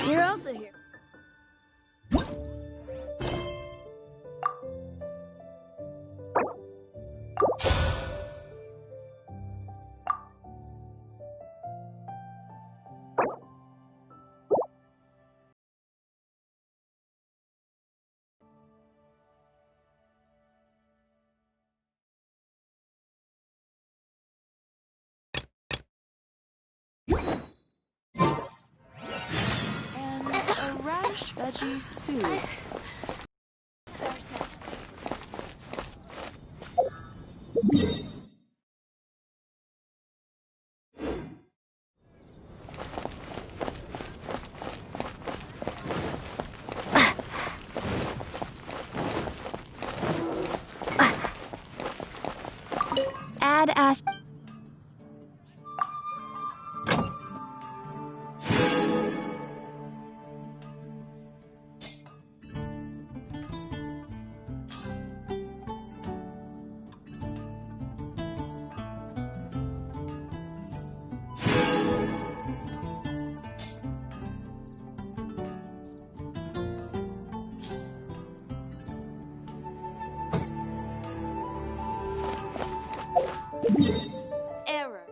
You're also here. And a radish veggie soup. Add ash. Error.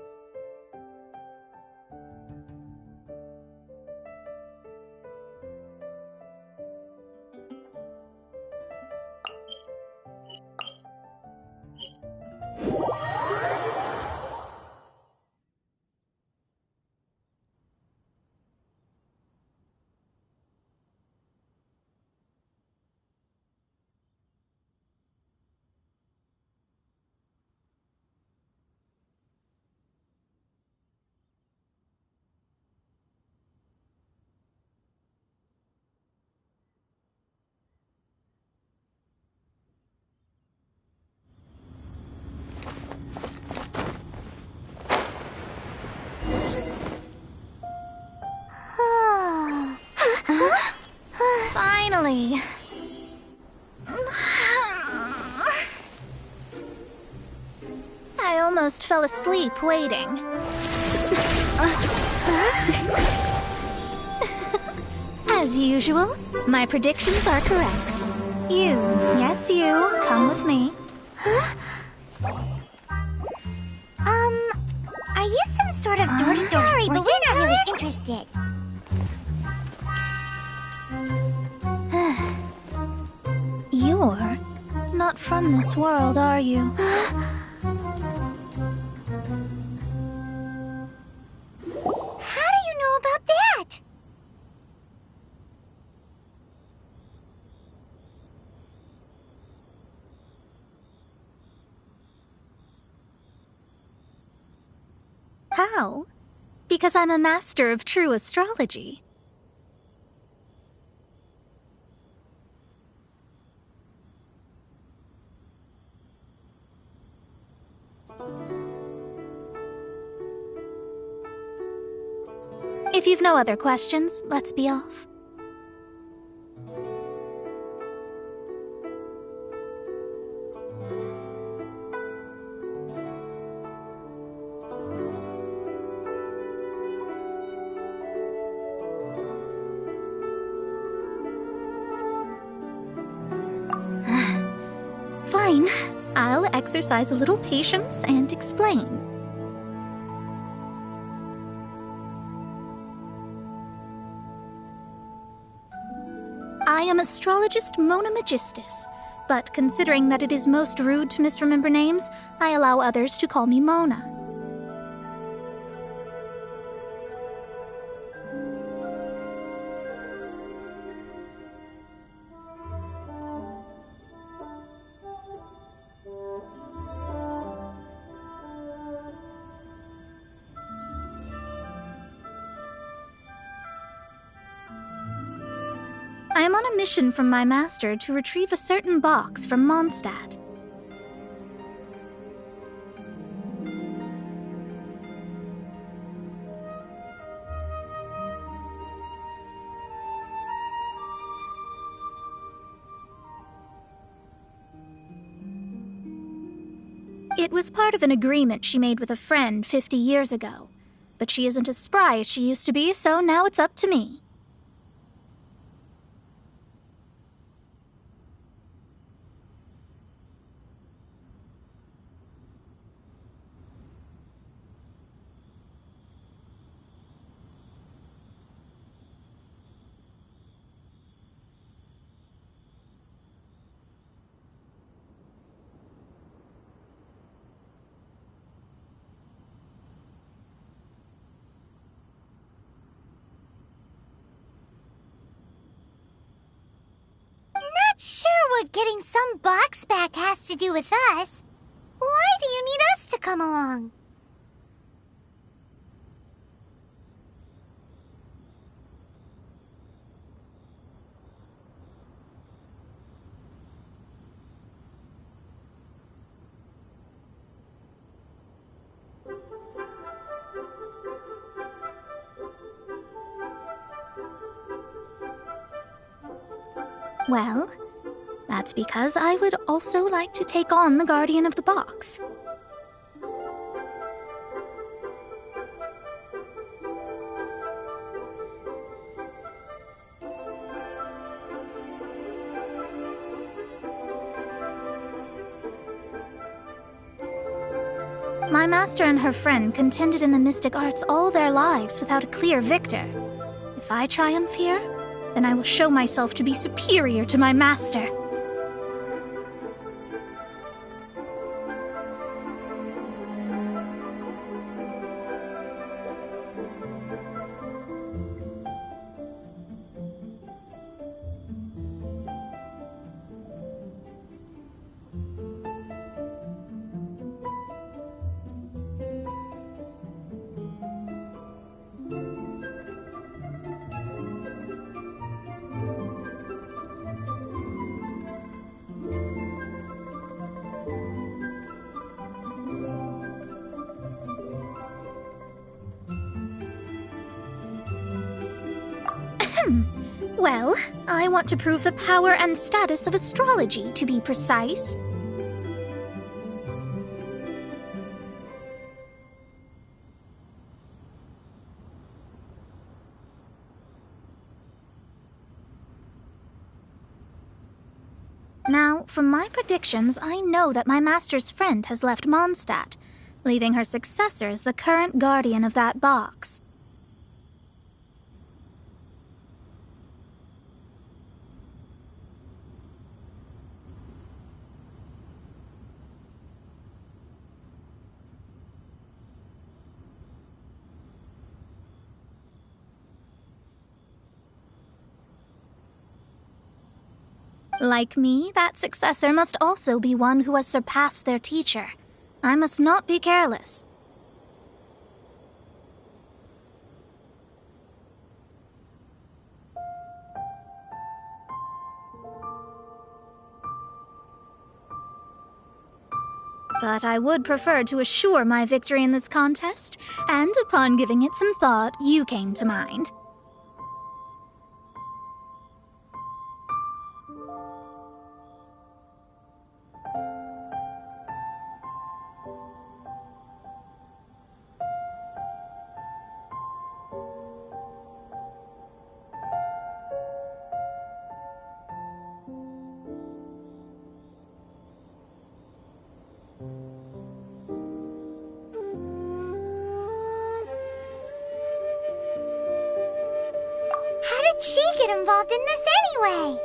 Finally. I almost fell asleep waiting. As usual, my predictions are correct. You, yes you, come with me. Are you some sort of dirty? Sorry, but we're not really interested. You're not from this world, are you? How do you know about that? How? Because I'm a master of true astrology. If you've no other questions, let's be off. Fine. I'll exercise a little patience and explain. I am astrologist Mona Magistus, but considering that it is most rude to misremember names, I allow others to call me Mona. I am on a mission from my master to retrieve a certain box from Mondstadt. It was part of an agreement she made with a friend 50 years ago. But she isn't as spry as she used to be, so now it's up to me. what getting some box back has to do with us. Why do you need us to come along? Well, that's because I would also like to take on the Guardian of the Box. My master and her friend contended in the mystic arts all their lives without a clear victor. If I triumph here, then I will show myself to be superior to my master. Well, I want to prove the power and status of astrology, to be precise. Now, from my predictions, I know that my master's friend has left Mondstadt, leaving her successor as the current guardian of that box. Like me, that successor must also be one who has surpassed their teacher. I must not be careless. But I would prefer to assure my victory in this contest, and upon giving it some thought, you came to mind. How did she get involved in this anyway?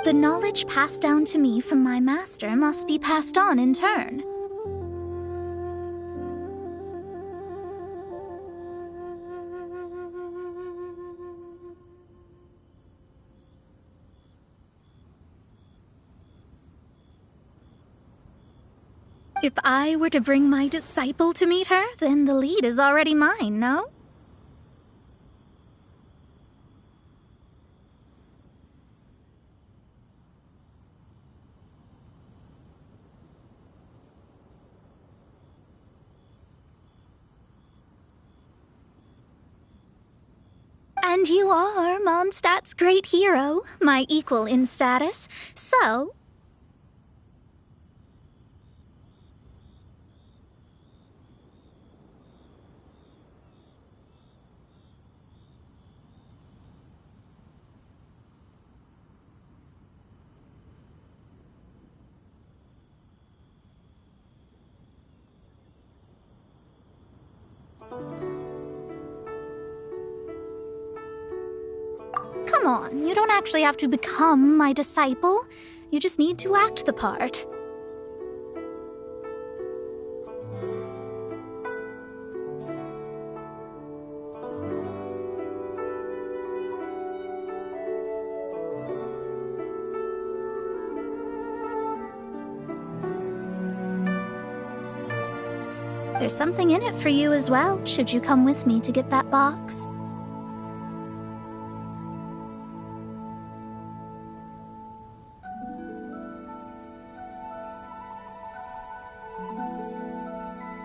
The knowledge passed down to me from my master must be passed on in turn. If I were to bring my disciple to meet her, then the lead is already mine, no? And you are Mondstadt's great hero, my equal in status, so... Come come on, you don't actually have to become my disciple. You just need to act the part. There's something in it for you as well, should you come with me to get that box.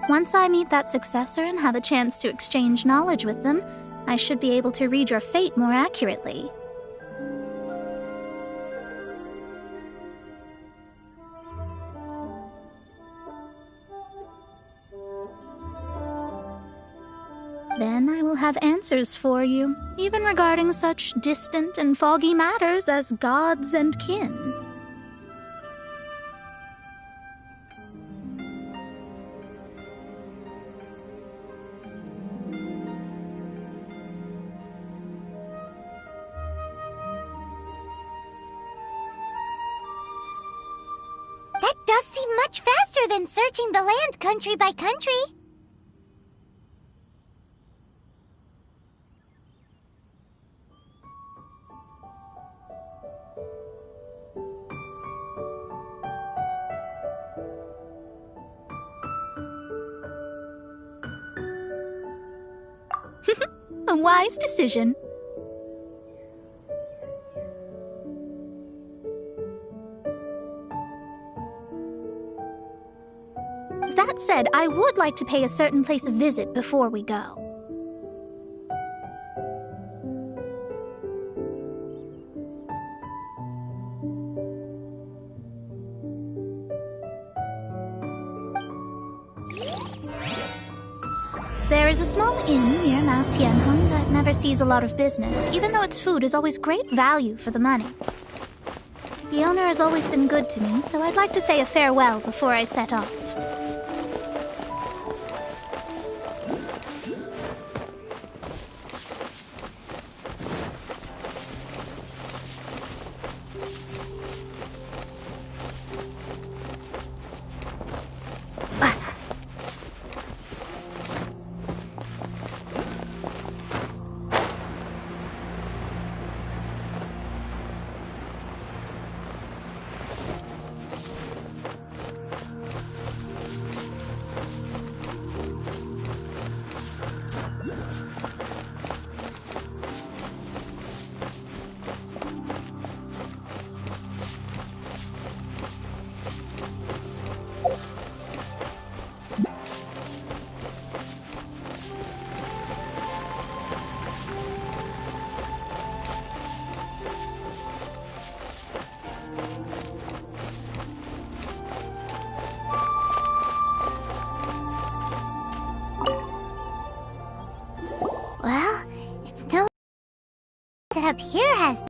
Once I meet that successor and have a chance to exchange knowledge with them, I should be able to read your fate more accurately. Then I will have answers for you, even regarding such distant and foggy matters as gods and kin. That does seem much faster than searching the land country by country. A wise decision. That said, I would like to pay a certain place a visit before we go. There is a small inn near Mount Tianheng that never sees a lot of business, even though its food is always great value for the money. The owner has always been good to me, so I'd like to say a farewell before I set off. Well, it's no set up here has.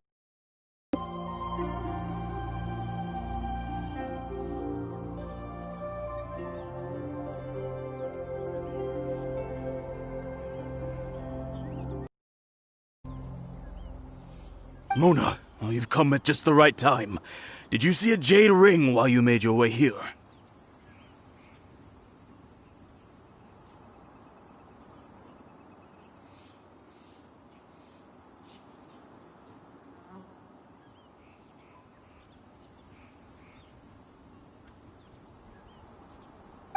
Mona, oh, you've come at just the right time. Did you see a jade ring while you made your way here?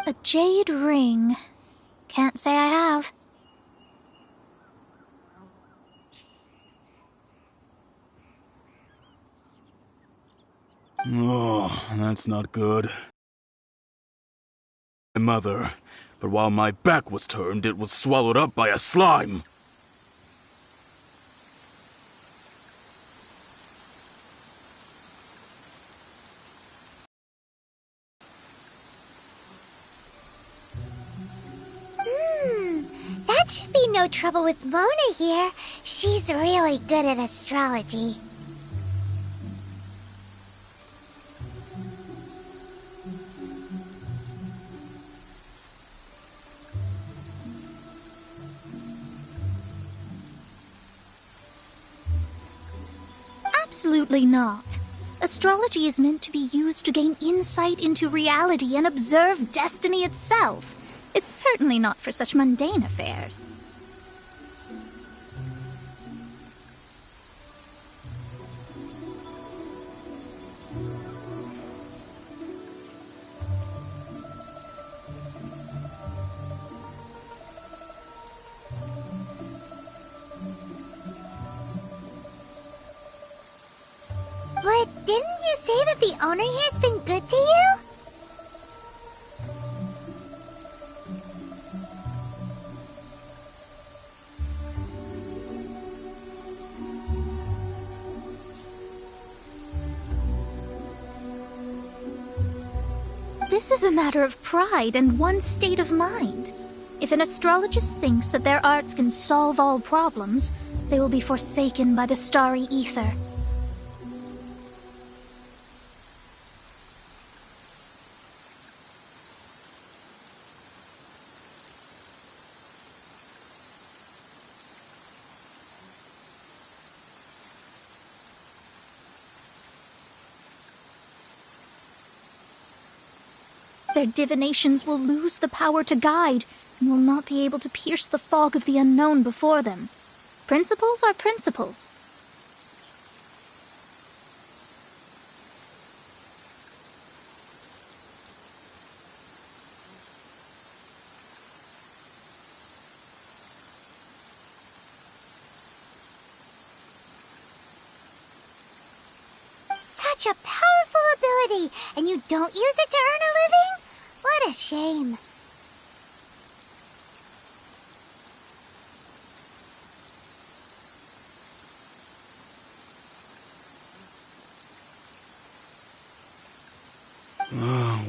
A jade ring. Can't say I have. Oh, that's not good. My mother, but while my back was turned, it was swallowed up by a slime. That should be no trouble with Mona here. She's really good at astrology. Absolutely not. Astrology is meant to be used to gain insight into reality and observe destiny itself. It's certainly not for such mundane affairs. But didn't you say that the owner here's been good to you? This is a matter of pride and one's state of mind. If an astrologist thinks that their arts can solve all problems, they will be forsaken by the starry ether. Their divinations will lose the power to guide, and will not be able to pierce the fog of the unknown before them. Principles are principles. Such a powerful ability, and you don't use it to earn a living? What a shame.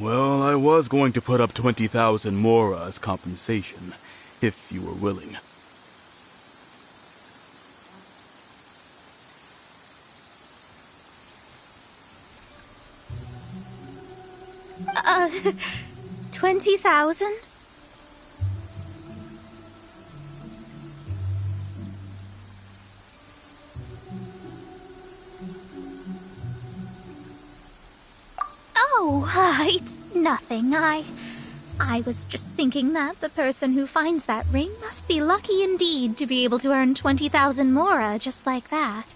Well, I was going to put up 20,000 mora as compensation, if you were willing. Uh, 20,000? Oh, it's nothing. I was just thinking that the person who finds that ring must be lucky indeed to be able to earn 20,000 mora just like that.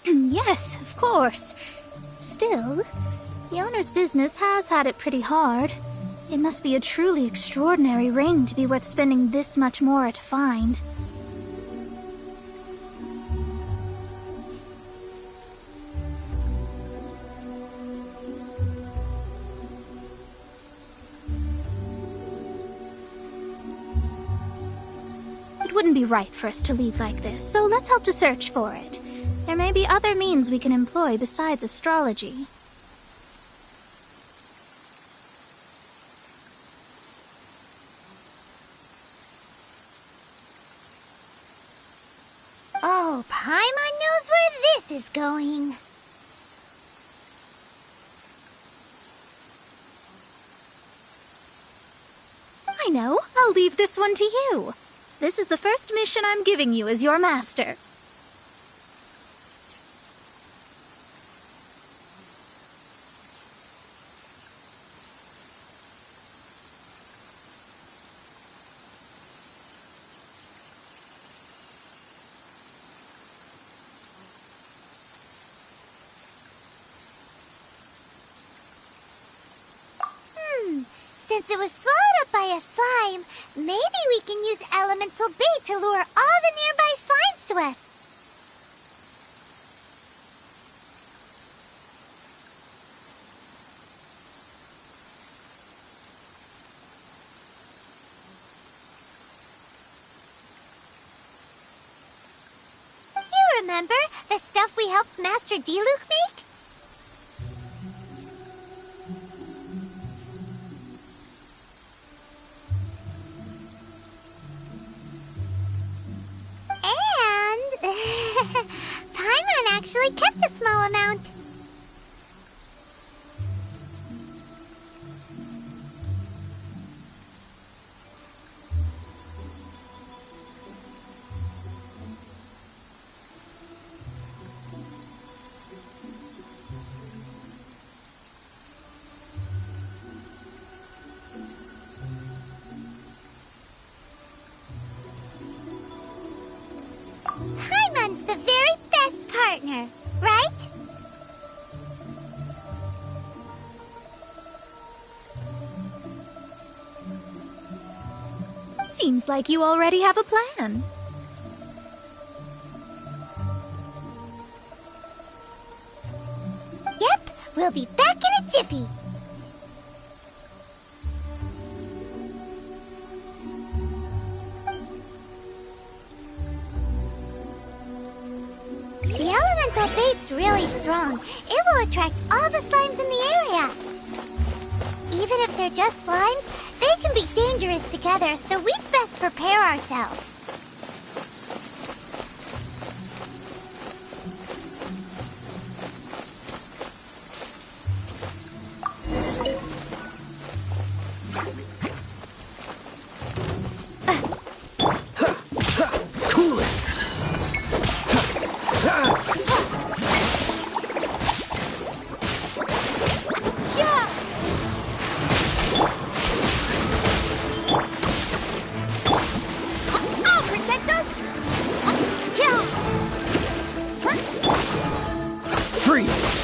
Yes, of course. Still, the owner's business has had it pretty hard. It must be a truly extraordinary ring to be worth spending this much more to find. It wouldn't be right for us to leave like this, so let's help to search for it. There may be other means we can employ besides astrology. Oh, Paimon knows where this is going. I know. I'll leave this one to you. This is the first mission I'm giving you as your master. Since it was swallowed up by a slime, maybe we can use elemental bait to lure all the nearby slimes to us. You remember the stuff we helped Master Diluc make? actually kept a small amount. Paimon's the very best partner, right? Seems like you already have a plan. Yep, we'll be back in a jiffy. The elemental bait's really strong. It will attract all the slimes in the area. Even if they're just slimes, they can be dangerous together, so we'd best prepare ourselves. Cool it! I'll protect us! Freeze!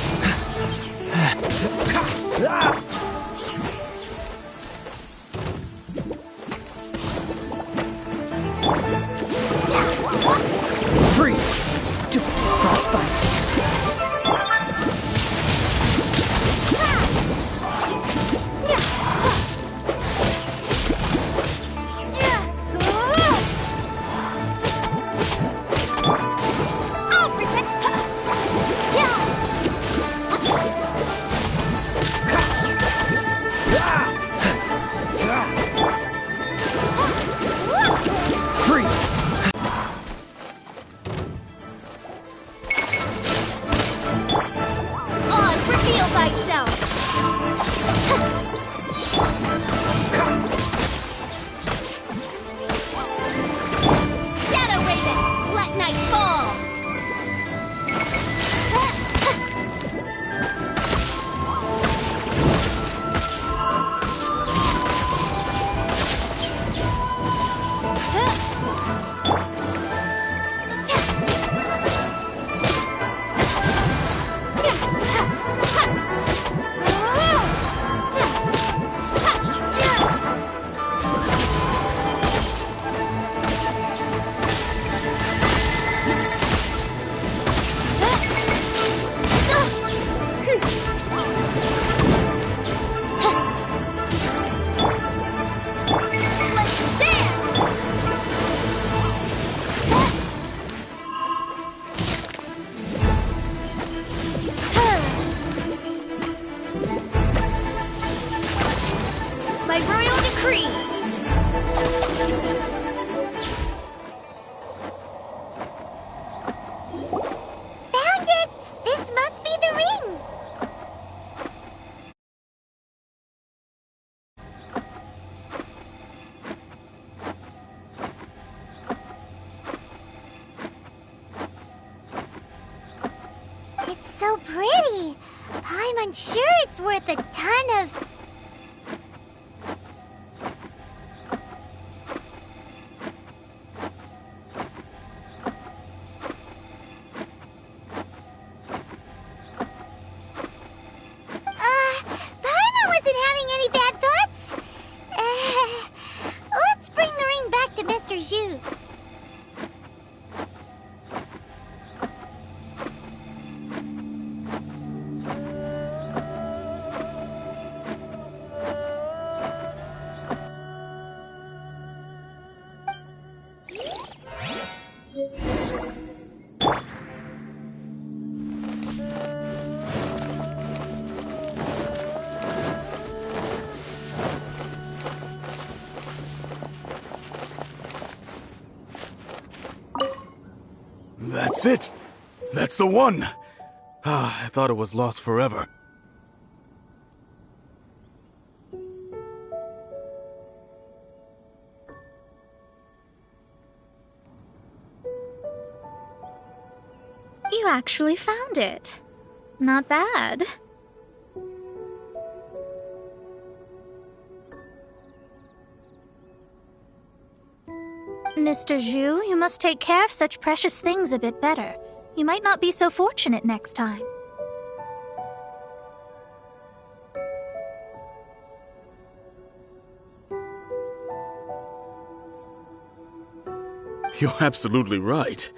Freeze! Do frostbite! I'll protect. Freeze! On, reveal thyself. Shadow Raven, let night fall. Let's dance! By royal decree! Found it! This must be the ring! It's so pretty! I'm unsure it's worth a ton of... Paimon wasn't having any bad thoughts. Let's bring the ring back to Mr. Zhu. That's it. That's the one! I thought it was lost forever. You actually found it. Not bad. Mr. Zhu, you must take care of such precious things a bit better. You might not be so fortunate next time. You're absolutely right.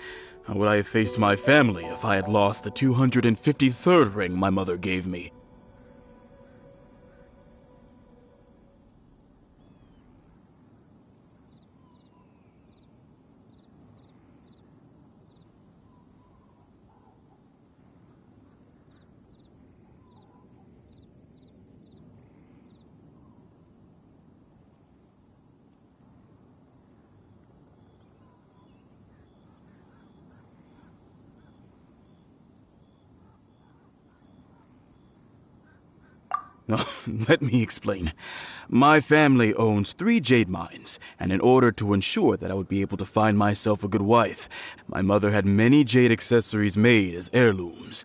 How would I have faced my family if I had lost the 253rd ring my mother gave me? No, let me explain. My family owns 3 jade mines, and in order to ensure that I would be able to find myself a good wife, my mother had many jade accessories made as heirlooms.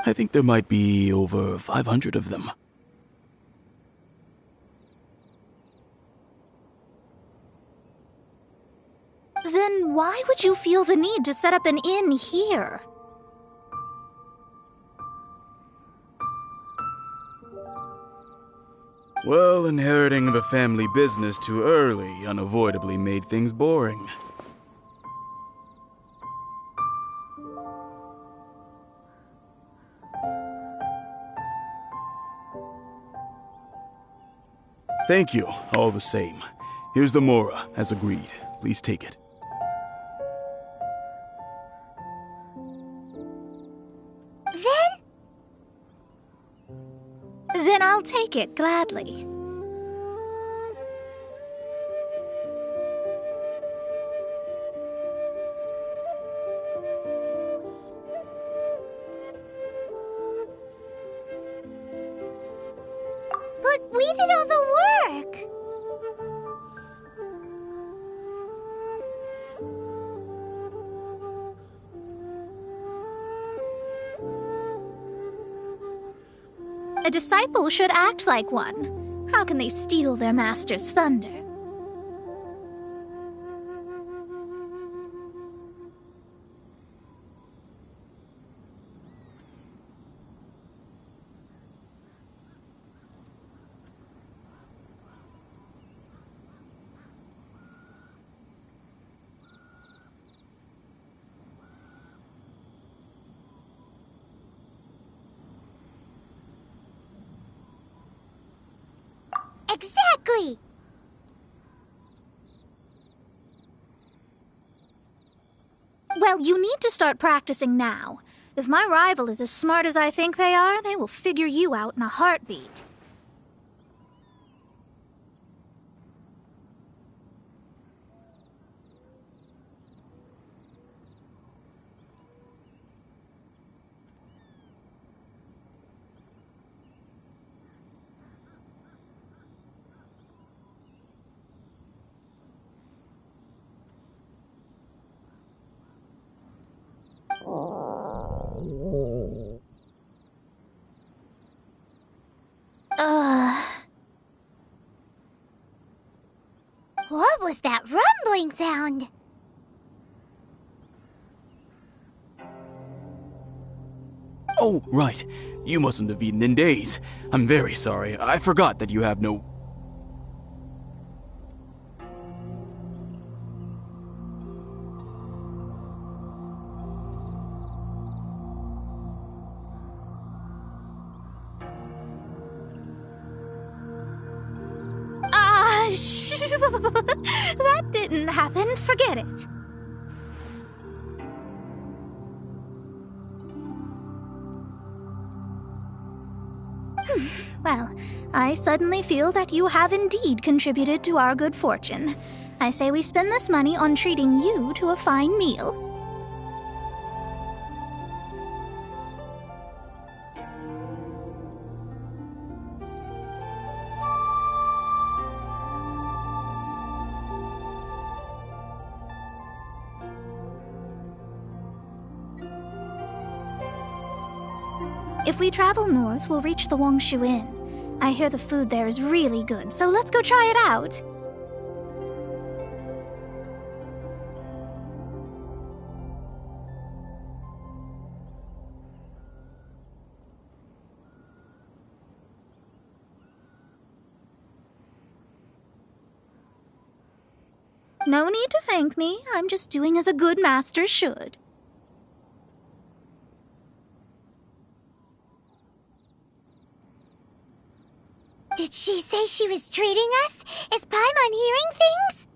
I think there might be over 500 of them. Then why would you feel the need to set up an inn here? Well, inheriting the family business too early unavoidably made things boring. Thank you, all the same. Here's the Mora, as agreed. Please take it. Then I'll take it gladly. But we did all the work! A disciple should act like one. How can they steal their master's thunder? Exactly! Well, you need to start practicing now. If my rival is as smart as I think they are, they will figure you out in a heartbeat. What was that rumbling sound? Oh, right. You mustn't have eaten in days. I'm very sorry. I forgot that you have no... That didn't happen. Forget it. Well, I suddenly feel that you have indeed contributed to our good fortune. I say we spend this money on treating you to a fine meal. If we travel north, we'll reach the Wangshu Inn. I hear the food there is really good, so let's go try it out. No need to thank me. I'm just doing as a good master should. Did she say she was treating us? Is Paimon hearing things?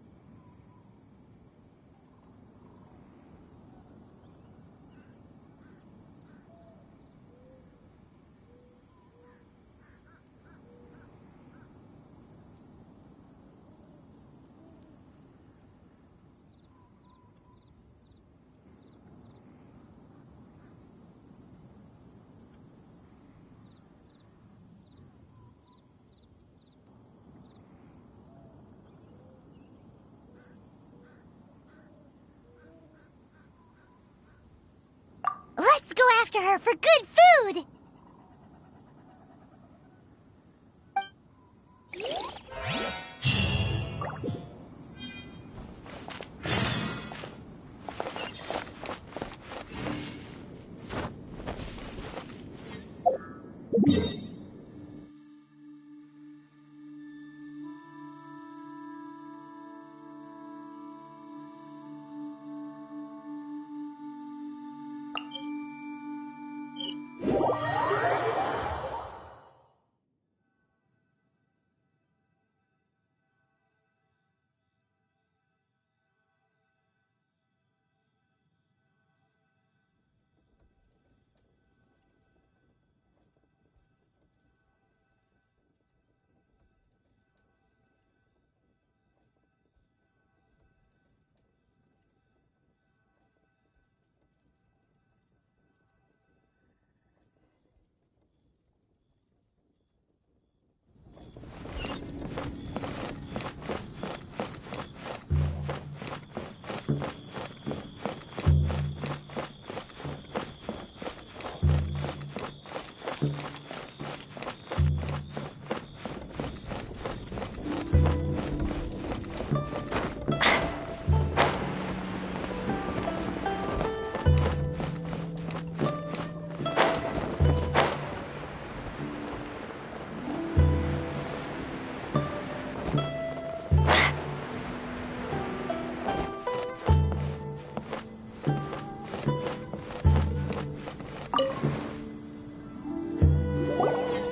Let's go after her for good food!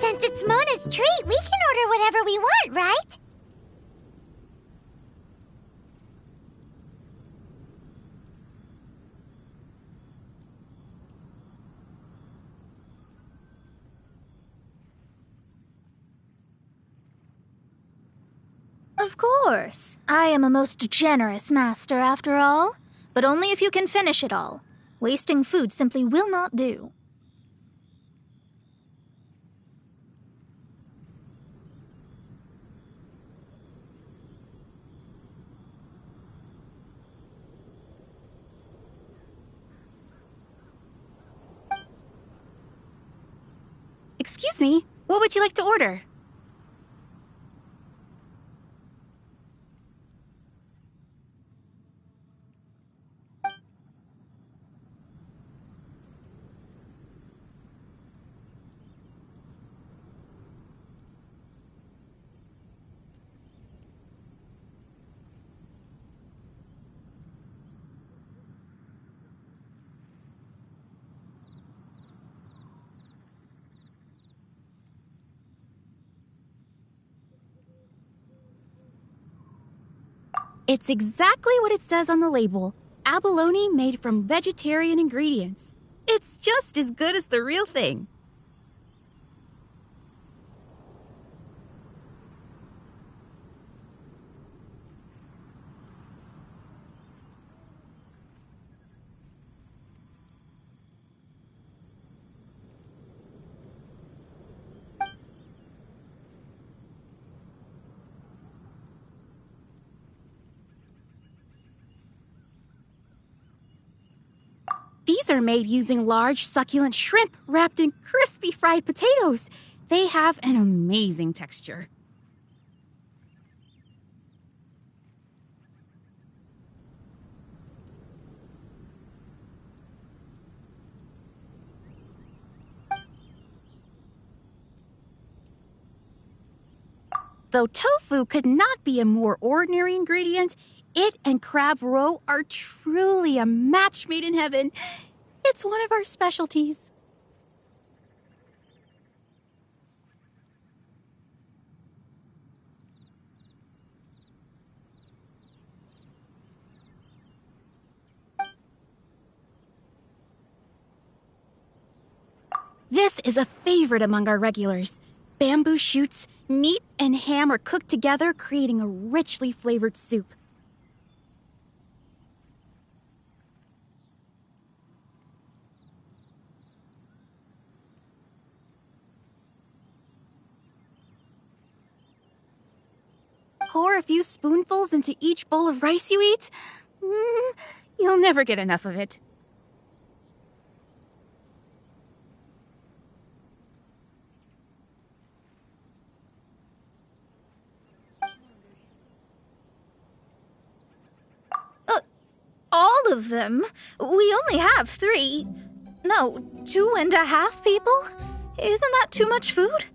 Since it's Mona's treat, we can order whatever we want, right? Of course. I am a most generous master, after all. But only if you can finish it all. Wasting food simply will not do. Excuse me, what would you like to order? It's exactly what it says on the label. Abalone made from vegetarian ingredients. It's just as good as the real thing. These are made using large, succulent shrimp wrapped in crispy fried potatoes. They have an amazing texture. Though tofu could not be a more ordinary ingredient, it and crab roe are truly a match made in heaven. It's one of our specialties. This is a favorite among our regulars. Bamboo shoots, meat, and ham are cooked together, creating a richly flavored soup. Pour a few spoonfuls into each bowl of rice you eat. You'll never get enough of it. All of them? We only have 3. No, 2.5 people? Isn't that too much food?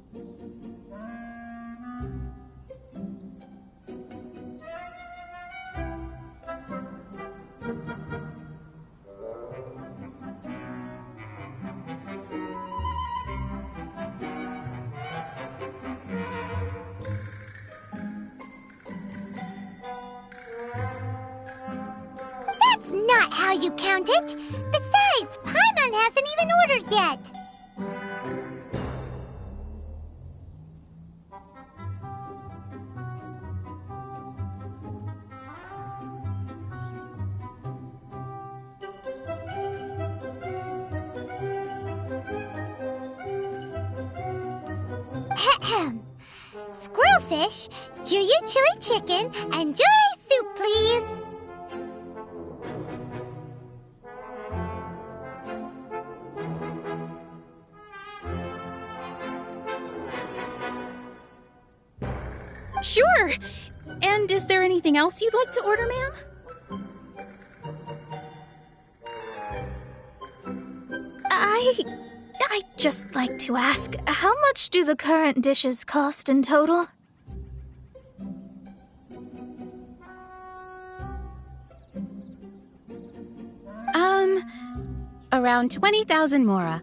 That's not how you count it. Besides, Paimon hasn't even ordered yet. Ahem. Squirrelfish, Juyu chili chicken, and Juri soup, please. Sure. And is there anything else you'd like to order, ma'am? I'd just like to ask, how much do the current dishes cost in total? Around 20,000 mora.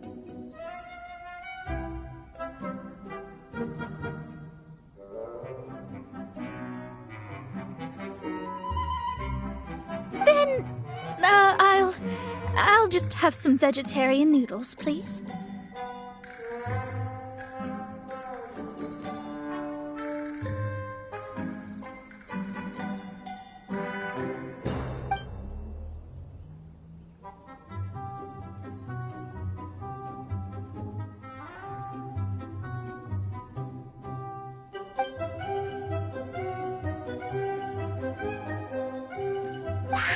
Then, I'll just have some vegetarian noodles, please.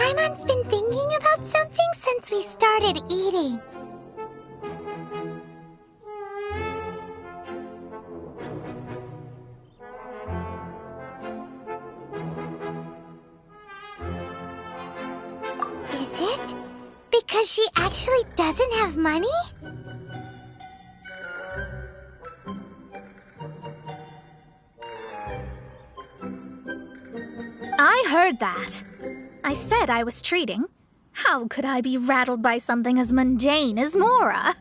Paimon's been thinking about something since we started eating. Is it because she actually doesn't have money? I heard that. I said I was treating. How could I be rattled by something as mundane as Mora?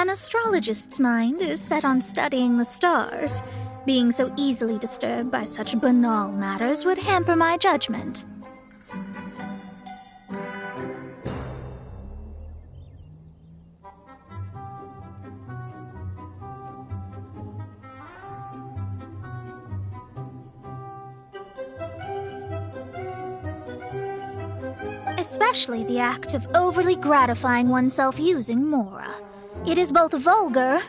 An astrologist's mind is set on studying the stars. Being so easily disturbed by such banal matters would hamper my judgment. Especially the act of overly gratifying oneself using Mora. It is both vulgar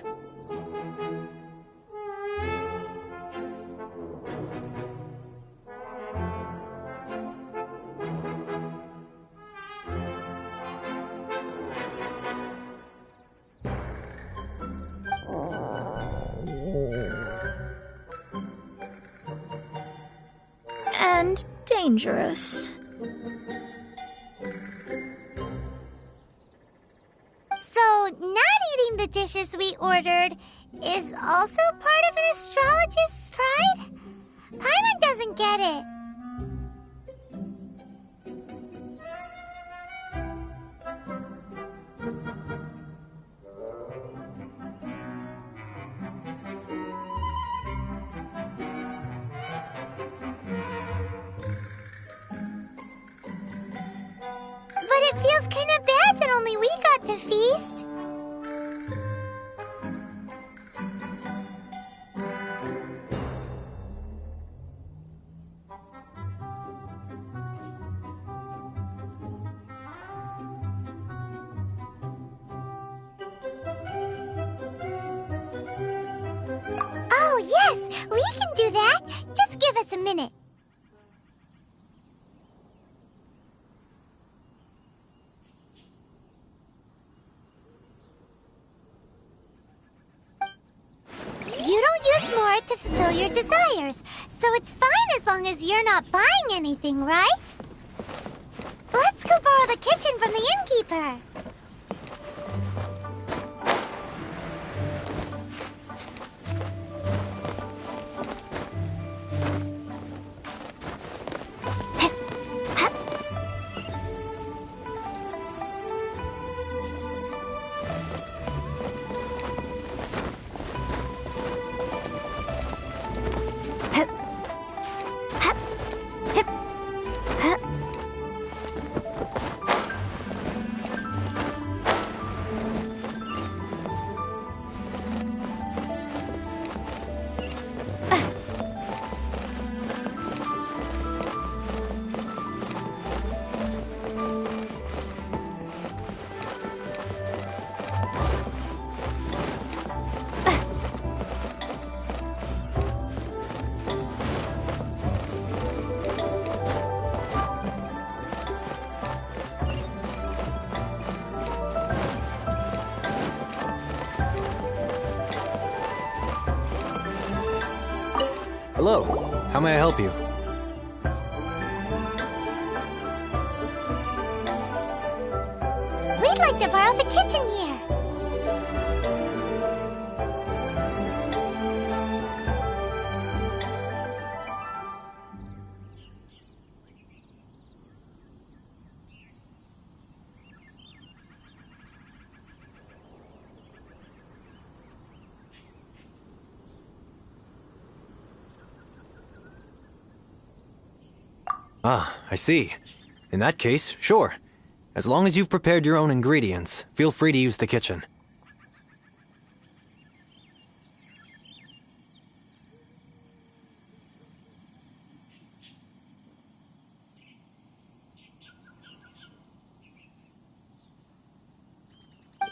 and dangerous. So, not eating the dishes we ordered is also part of an astrologist's pride? Paimon doesn't get it. But it feels kind of bad that only we got to feast. Oh, yes, we can do that. Just give us a minute. You don't use more to fulfill your desires, so it's fine as long as you're not buying anything, right? Let's go borrow the kitchen from the innkeeper. Hello, how may I help you? We'd like to borrow the kitchen here. Ah, I see. In that case, sure. As long as you've prepared your own ingredients, feel free to use the kitchen.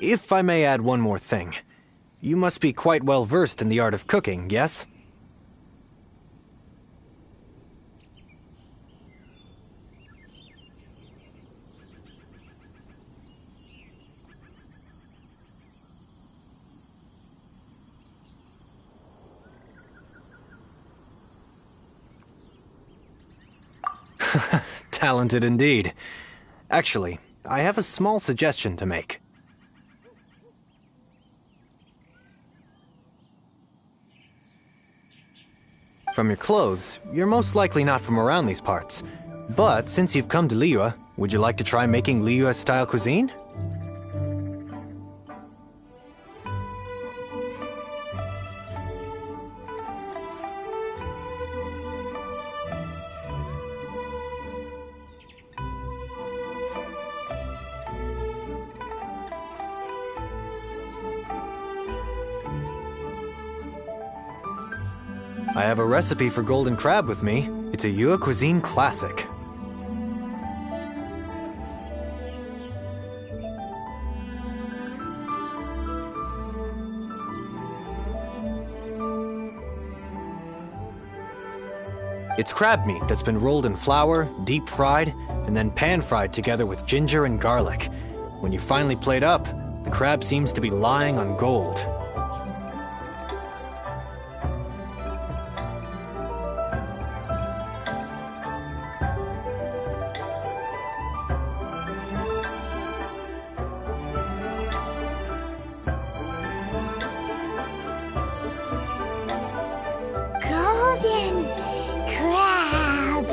If I may add one more thing. You must be quite well versed in the art of cooking, yes? Talented indeed. Actually, I have a small suggestion to make. From your clothes, you're most likely not from around these parts. But since you've come to Liyue, would you like to try making Liyue-style cuisine? I have a recipe for golden crab with me. It's a Yue cuisine classic. It's crab meat that's been rolled in flour, deep fried, and then pan fried together with ginger and garlic. When you finally plate up, the crab seems to be lying on gold. Golden crab.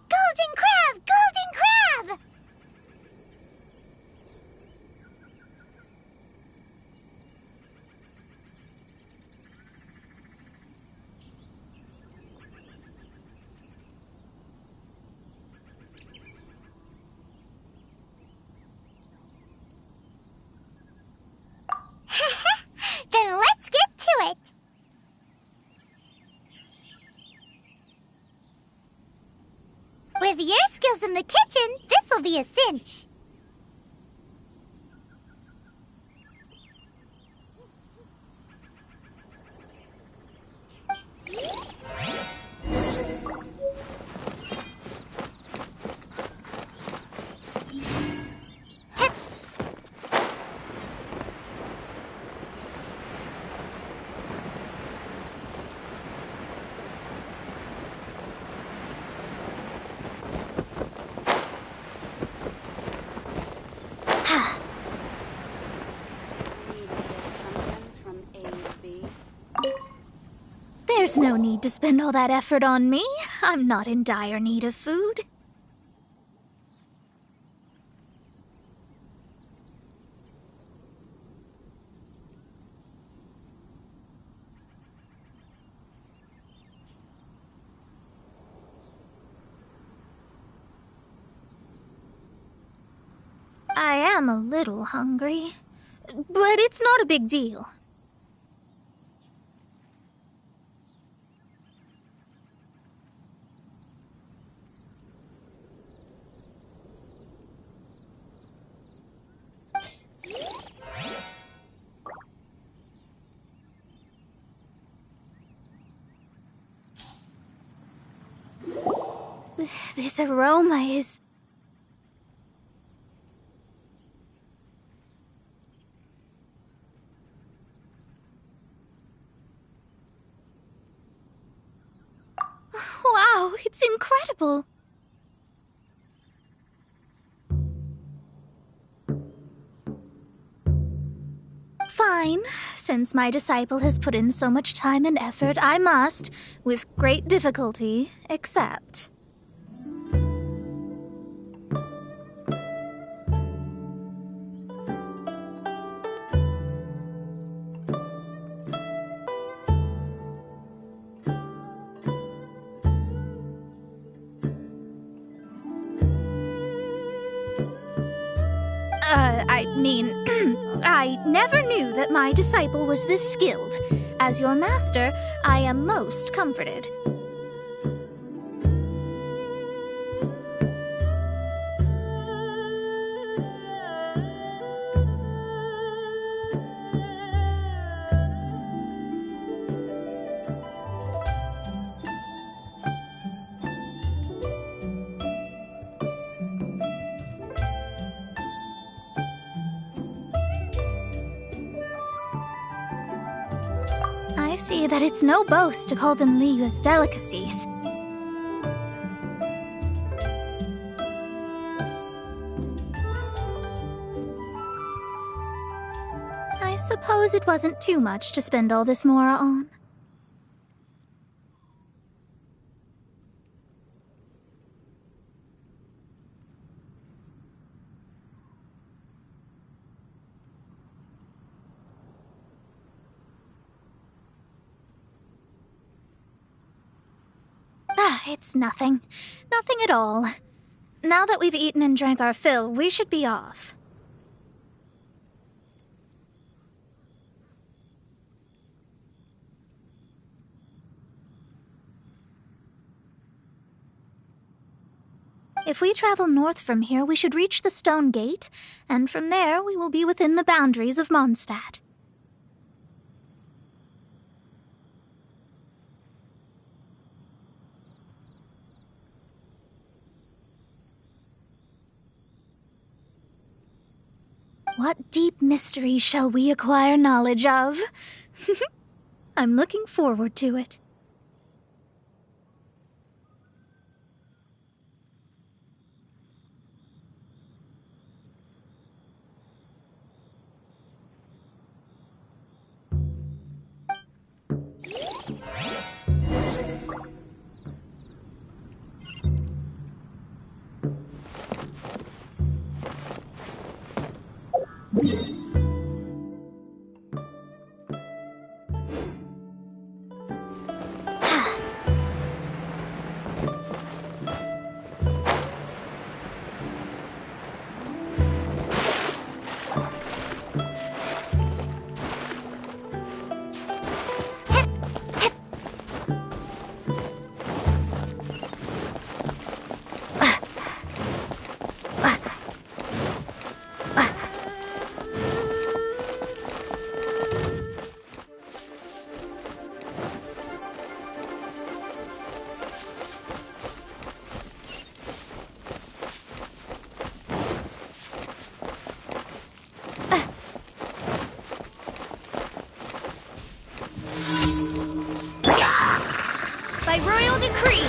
Golden crab! Golden crab! Then let's get to it! With your skills in the kitchen, this'll be a cinch. There's no need to spend all that effort on me. I'm not in dire need of food. I am a little hungry, but it's not a big deal. This aroma is... Wow, it's incredible. Fine. Since my disciple has put in so much time and effort, I must, with great difficulty, accept. I never knew that my disciple was this skilled. As your master, I am most comforted. I see that it's no boast to call them Liyue's delicacies. I suppose it wasn't too much to spend all this mora on. Ah, It's nothing. Nothing at all. Now that we've eaten and drank our fill, we should be off. If we travel north from here, we should reach the Stone Gate, and from there we will be within the boundaries of Mondstadt. What deep mystery shall we acquire knowledge of? I'm looking forward to it. By royal decree.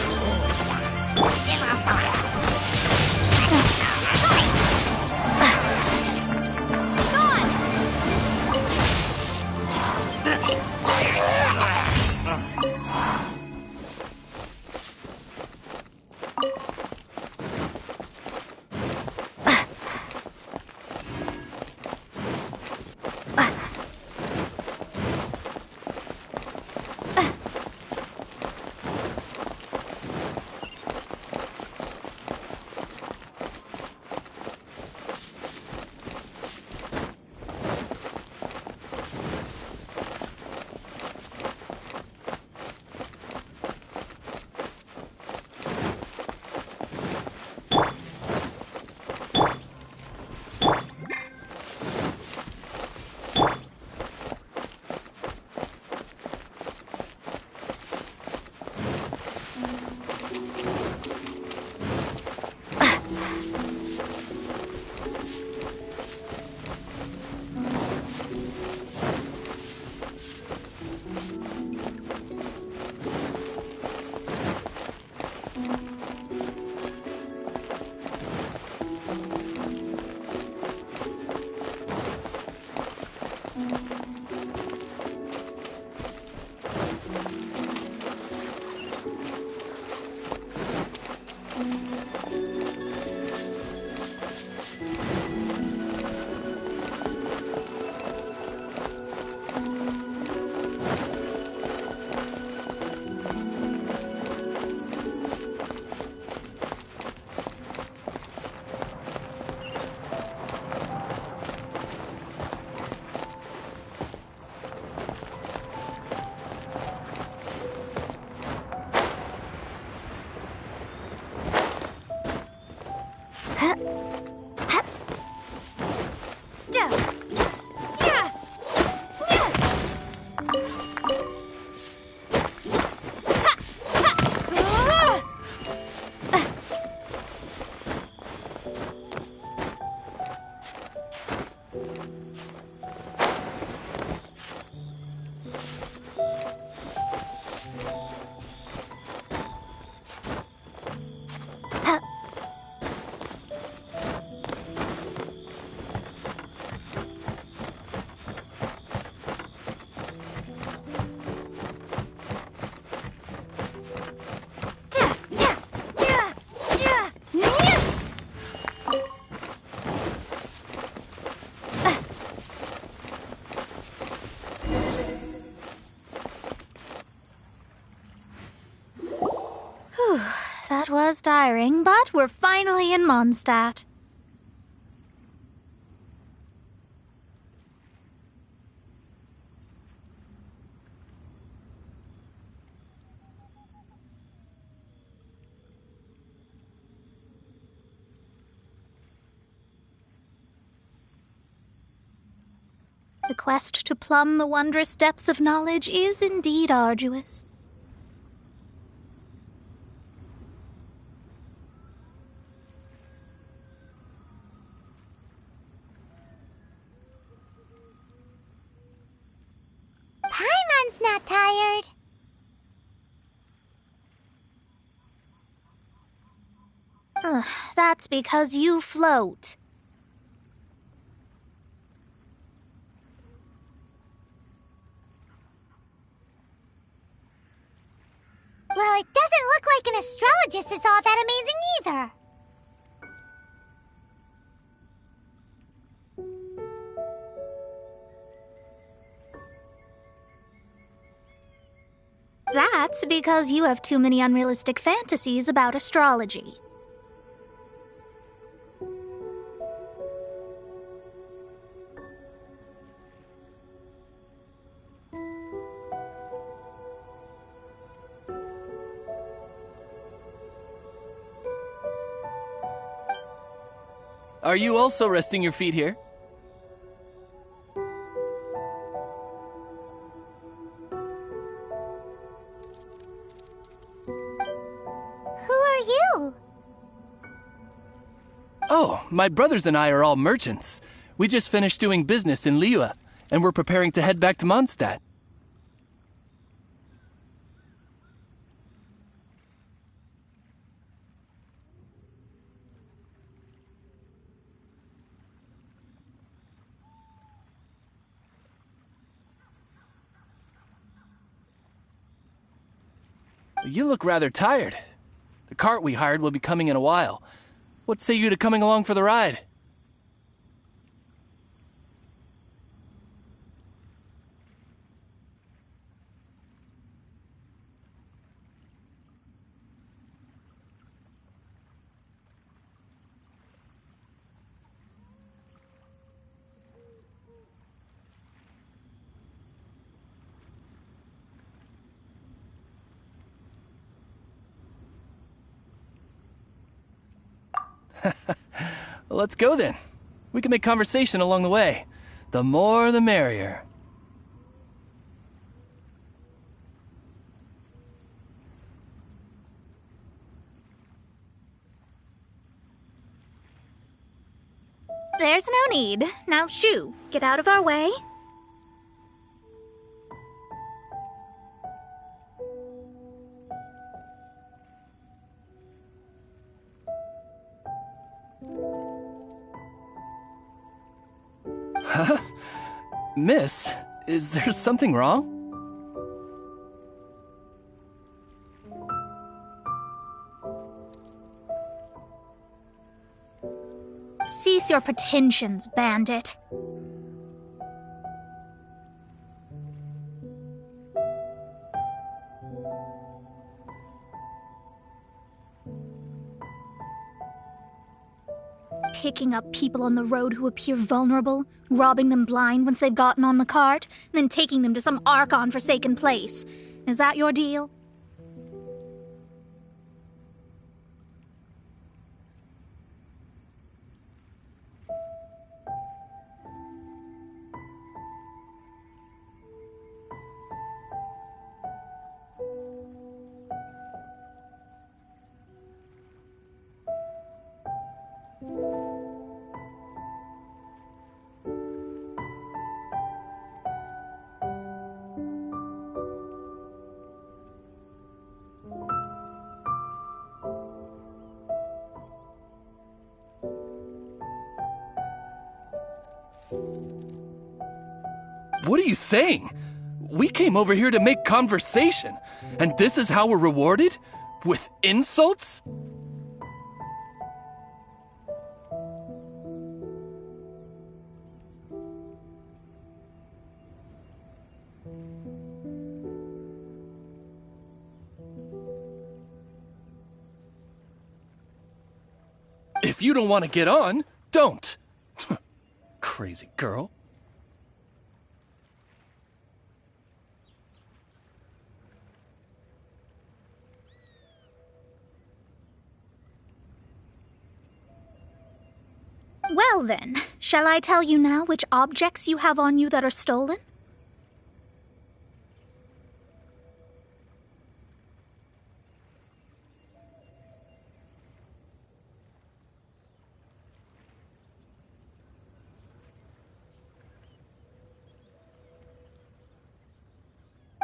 that was tiring, but we're finally in Mondstadt. The quest to plumb the wondrous depths of knowledge is indeed arduous. Paimon's not tired. That's because you float. Well, it doesn't look like an astrologist is all that amazing either. That's because you have too many unrealistic fantasies about astrology. Are you also resting your feet here? Who are you? Oh, my brothers and I are all merchants. We just finished doing business in Liyue, and we're preparing to head back to Mondstadt. You look rather tired. The cart we hired will be coming in a while. What say you to coming along for the ride? Let's go then. We can make conversation along the way. The more the merrier. There's no need. Now, shoo, get out of our way. Miss, is there something wrong? Cease your pretensions, bandit. Picking up people on the road who appear vulnerable, robbing them blind once they've gotten on the cart, and then taking them to some Archon-forsaken place. Is that your deal? What are you saying? We came over here to make conversation, and this is how we're rewarded? With insults? If you don't want to get on, don't. Crazy girl. Well then, shall I tell you now which objects you have on you that are stolen?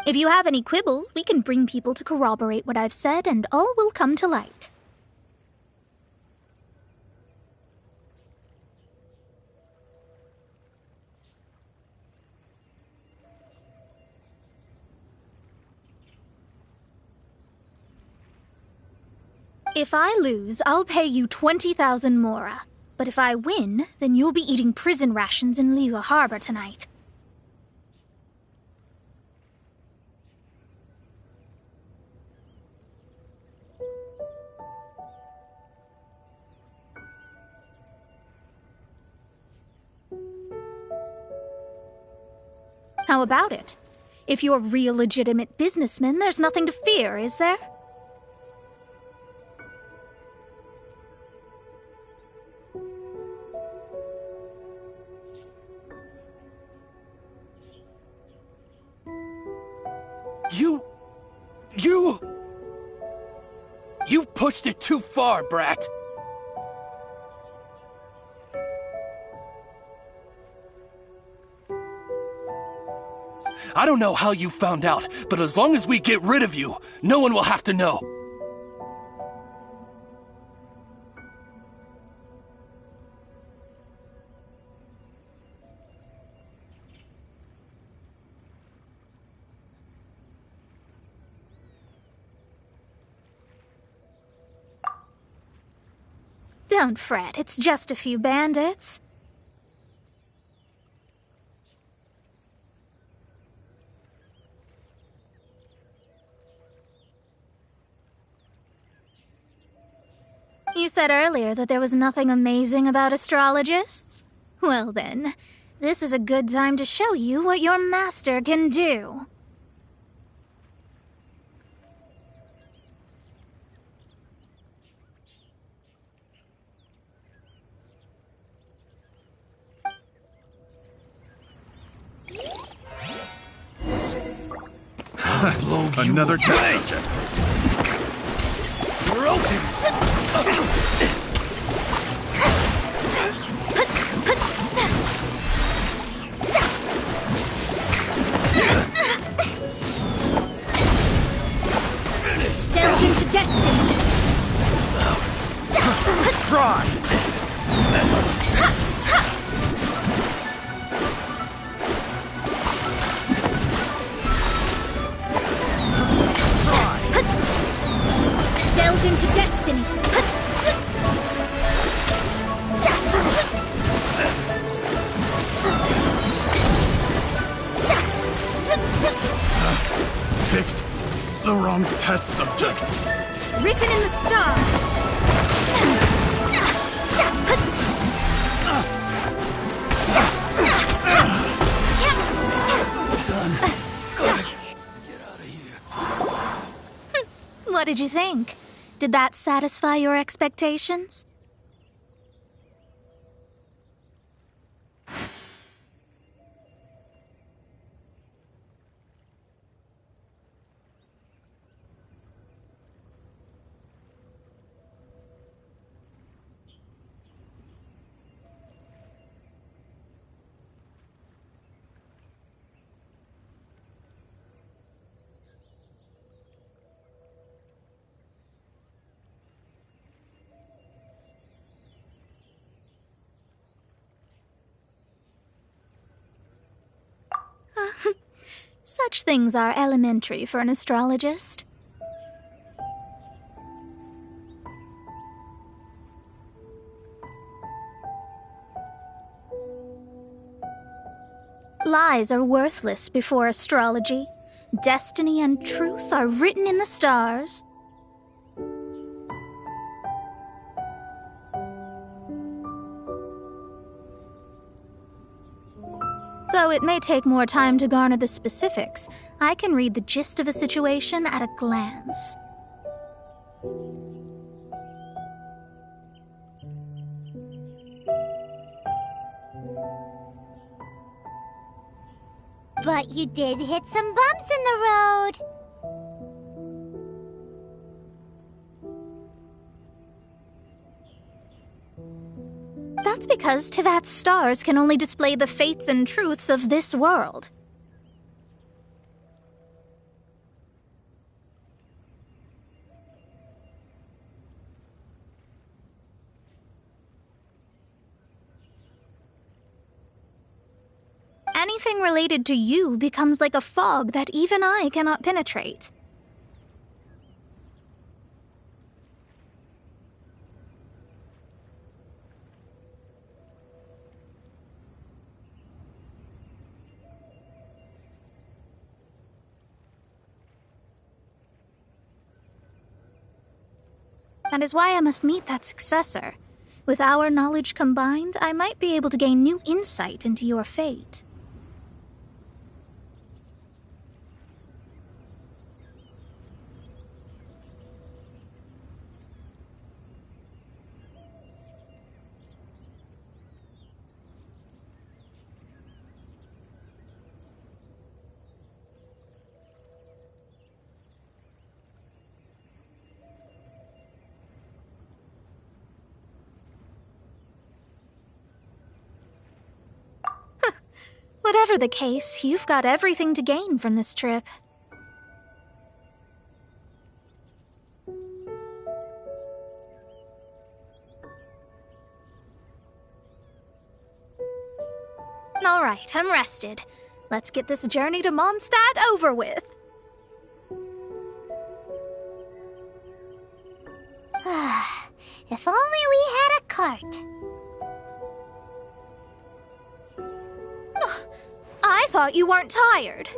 If you have any quibbles, we can bring people to corroborate what I've said, and all will come to light. If I lose, I'll pay you 20,000 mora. But if I win, then you'll be eating prison rations in Liga Harbor tonight. How about it? If you're real legitimate businessmen, there's nothing to fear, is there? You've pushed it too far, brat. I don't know how you found out, but as long as we get rid of you, no one will have to know. Don't fret, it's just a few bandits. You said earlier that there was nothing amazing about astrologists? Well then, this is a good time to show you what your master can do. Another test subject. Broken! Delve into destiny. Pride! Delve into destiny. Picked the wrong test subject. Written in the stars. What did you think? Did that satisfy your expectations? Such things are elementary for an astrologist. Lies are worthless before astrology. Destiny and truth are written in the stars. Although it may take more time to garner the specifics, I can read the gist of a situation at a glance. But you did hit some bumps in the road. That's because Tivat's stars can only display the fates and truths of this world. Anything related to you becomes like a fog that even I cannot penetrate. That is why I must meet that successor. With our knowledge combined, I might be able to gain new insight into your fate. Whatever the case, you've got everything to gain from this trip. All right, I'm rested. Let's get this journey to Mondstadt over with. If only we had a cart. I thought you weren't tired.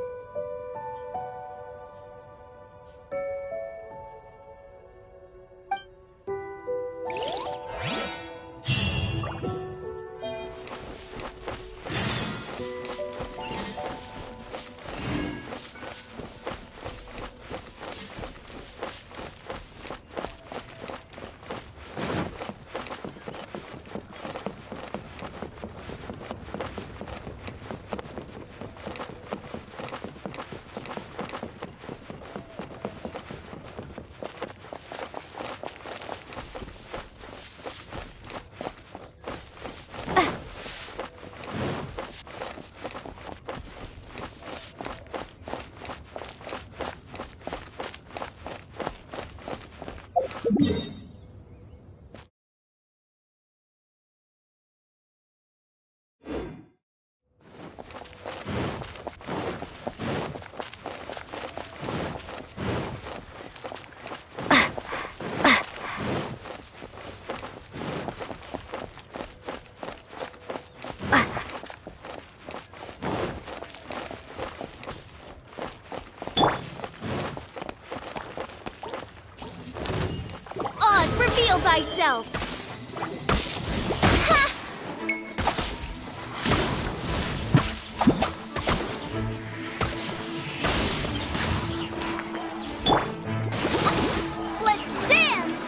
Reveal thyself! Let's dance!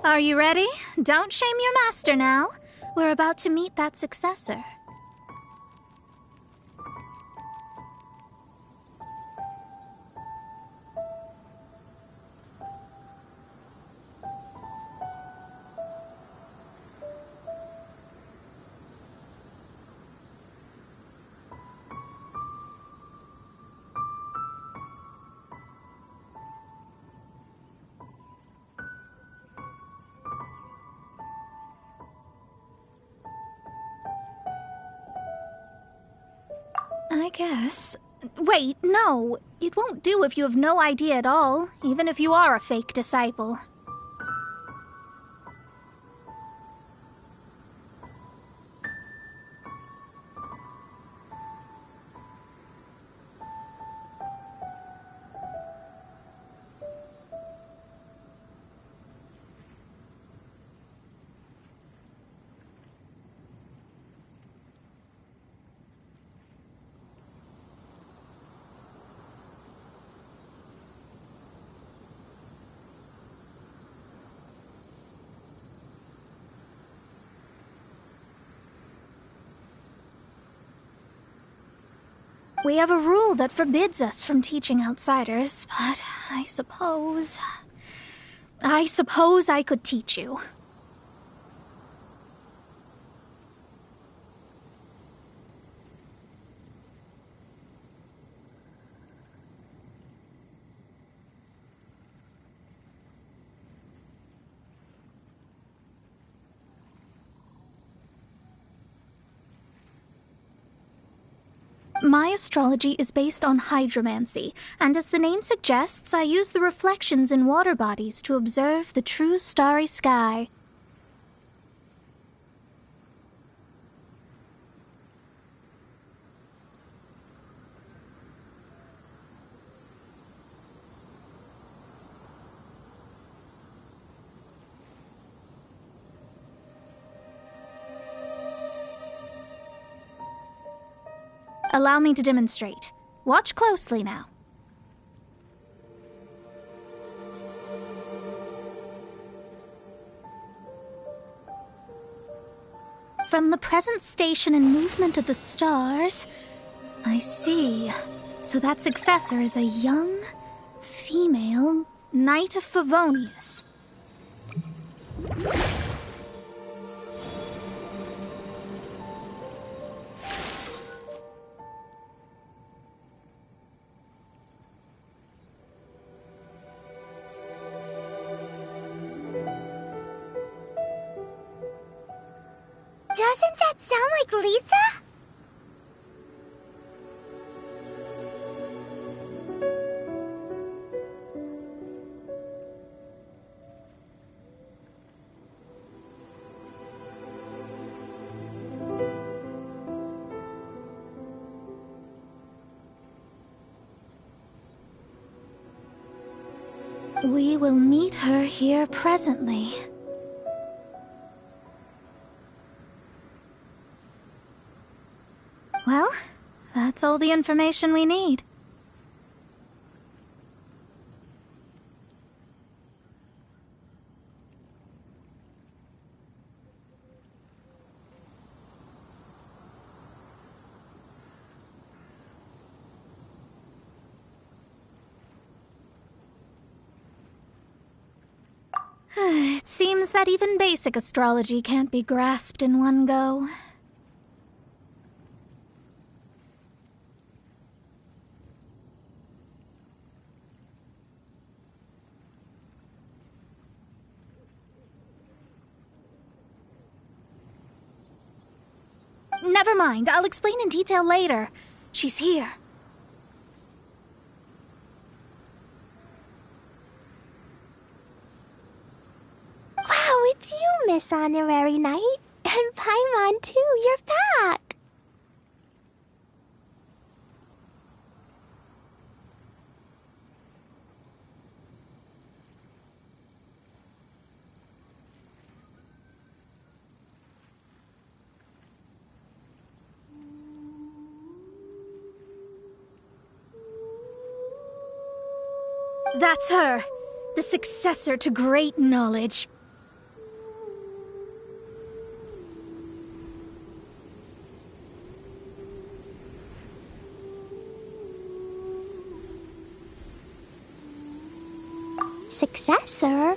Are you ready? Don't shame your master now. We're about to meet that successor. I guess. Wait, no. It won't do if you have no idea at all, even if you are a fake disciple. We have a rule that forbids us from teaching outsiders, but I suppose I could teach you. My astrology is based on hydromancy, and as the name suggests, I use the reflections in water bodies to observe the true starry sky. Allow me to demonstrate. Watch closely now. From the present station and movement of the stars, I see. So that successor is a young, female Knight of Favonius. Doesn't that sound like Lisa? We will meet her here presently. Well, that's all the information we need. It seems that even basic astrology can't be grasped in one go. Never mind, I'll explain in detail later. She's here. Wow, it's you, Miss Honorary Knight. And Paimon, too, you're back. That's her, the successor to great knowledge. successor?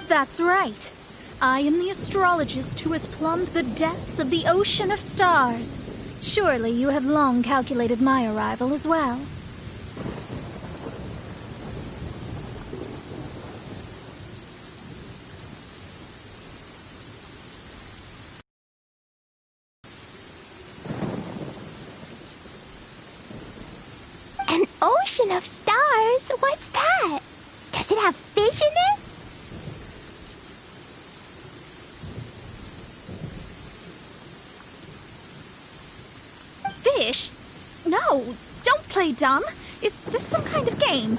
That's right. I am the astrologist who has plumbed the depths of the ocean of stars. Surely you have long calculated my arrival as well. An ocean of stars? What's that? Does it have fish in it? Fish? No, don't play dumb. Is this some kind of game?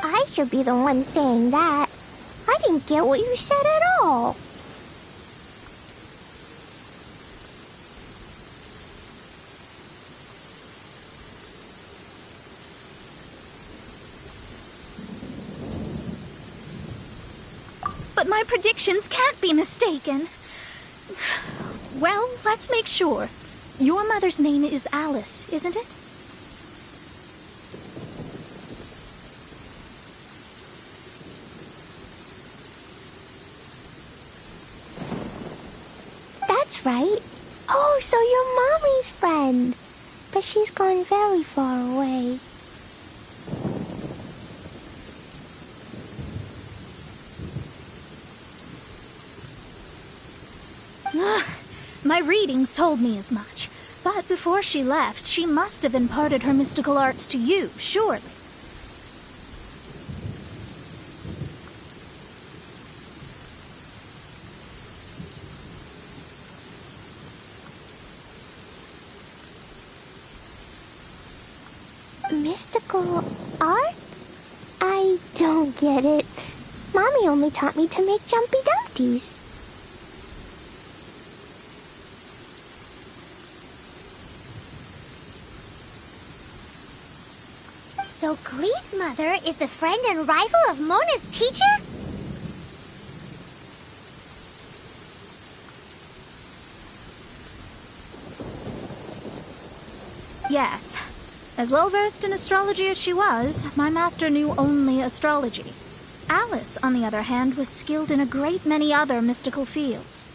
I should be the one saying that. I didn't get what you said at all. But my predictions can't be mistaken. Well, let's make sure. Your mother's name is Alice, isn't it? That's right. Oh, so you're Mommy's friend. But she's gone very far away. My readings told me as much. But before she left, she must have imparted her mystical arts to you, surely. Mystical arts? I don't get it. Mommy only taught me to make Jumpy Dumpties. So Glee's mother is the friend and rival of Mona's teacher? Yes. As well-versed in astrology as she was, my master knew only astrology. Alice, on the other hand, was skilled in a great many other mystical fields.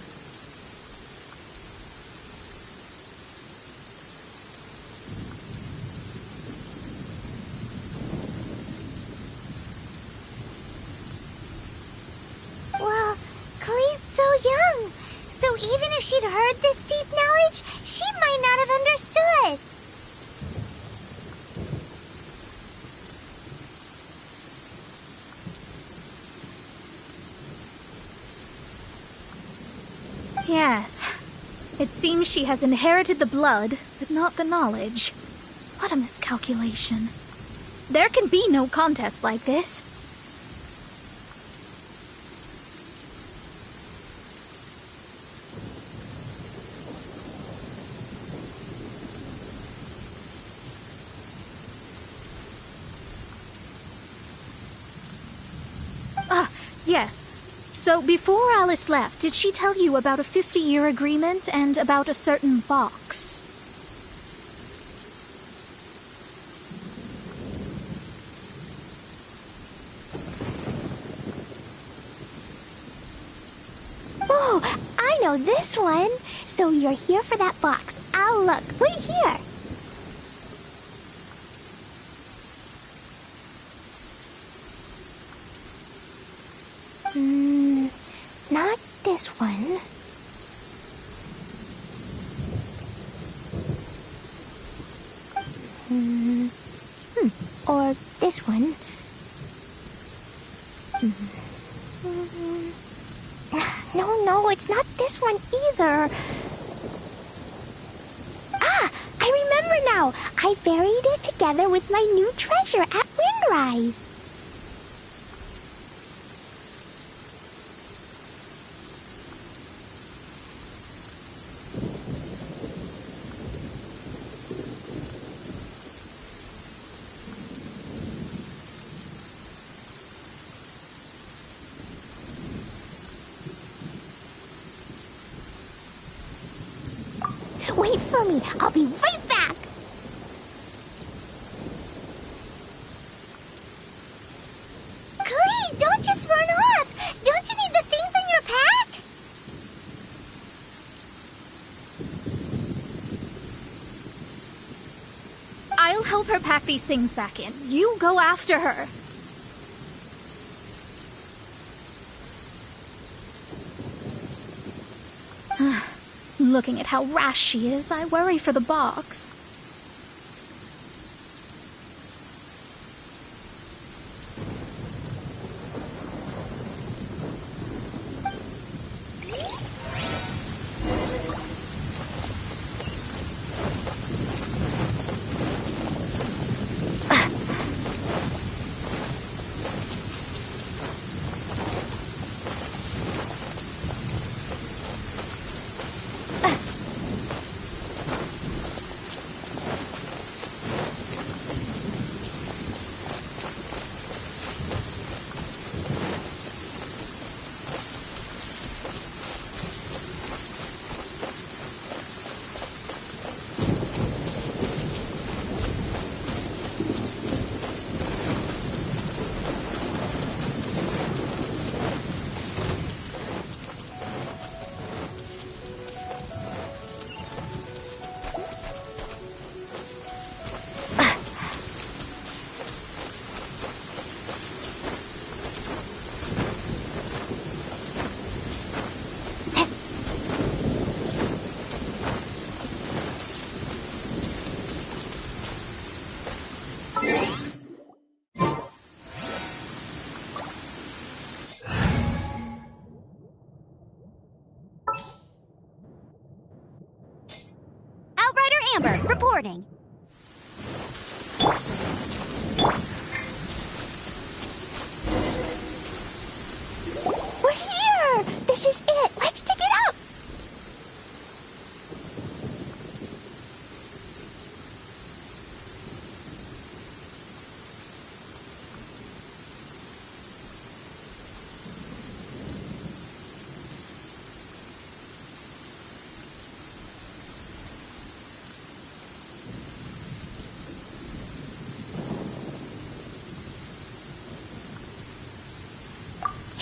Well, Glee's so young. So even if she'd heard this deep knowledge, she might not have understood. Yes. It seems she has inherited the blood, but not the knowledge. What a miscalculation. There can be no contest like this. Ah, yes. So before Alice left, did she tell you about a 50-year agreement and about a certain box? Oh, I know this one. So you're here for that box. I'll look. Wait here. Not this one. Or this one. No, it's not this one either. Ah, I remember now. I buried it together with my new treasure at Windrise. Wait for me. I'll be right back. Clay, don't just run off. Don't you need the things in your pack? I'll help her pack these things back in. You go after her. Looking at how rash she is, I worry for the box. Amber, reporting. We're here! This is it! Let's dig it up!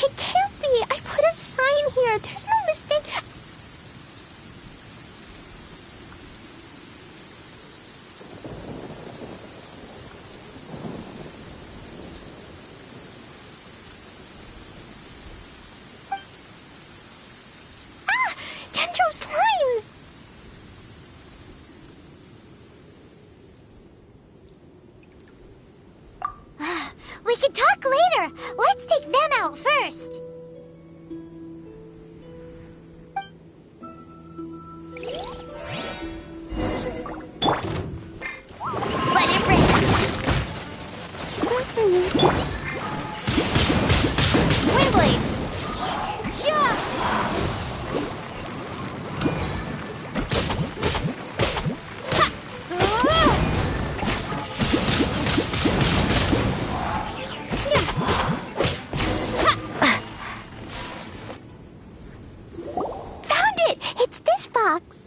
It can't be! I put a sign here! There's no mistake! Ah! Dendro's lines! We can talk later! Let's take them out first! Let it rip! Windblade! Yeah! Found it! It's this box.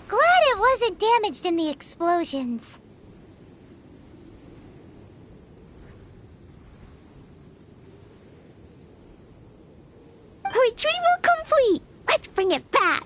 Glad it wasn't damaged in the explosions. Retrieval complete! Let's bring it back!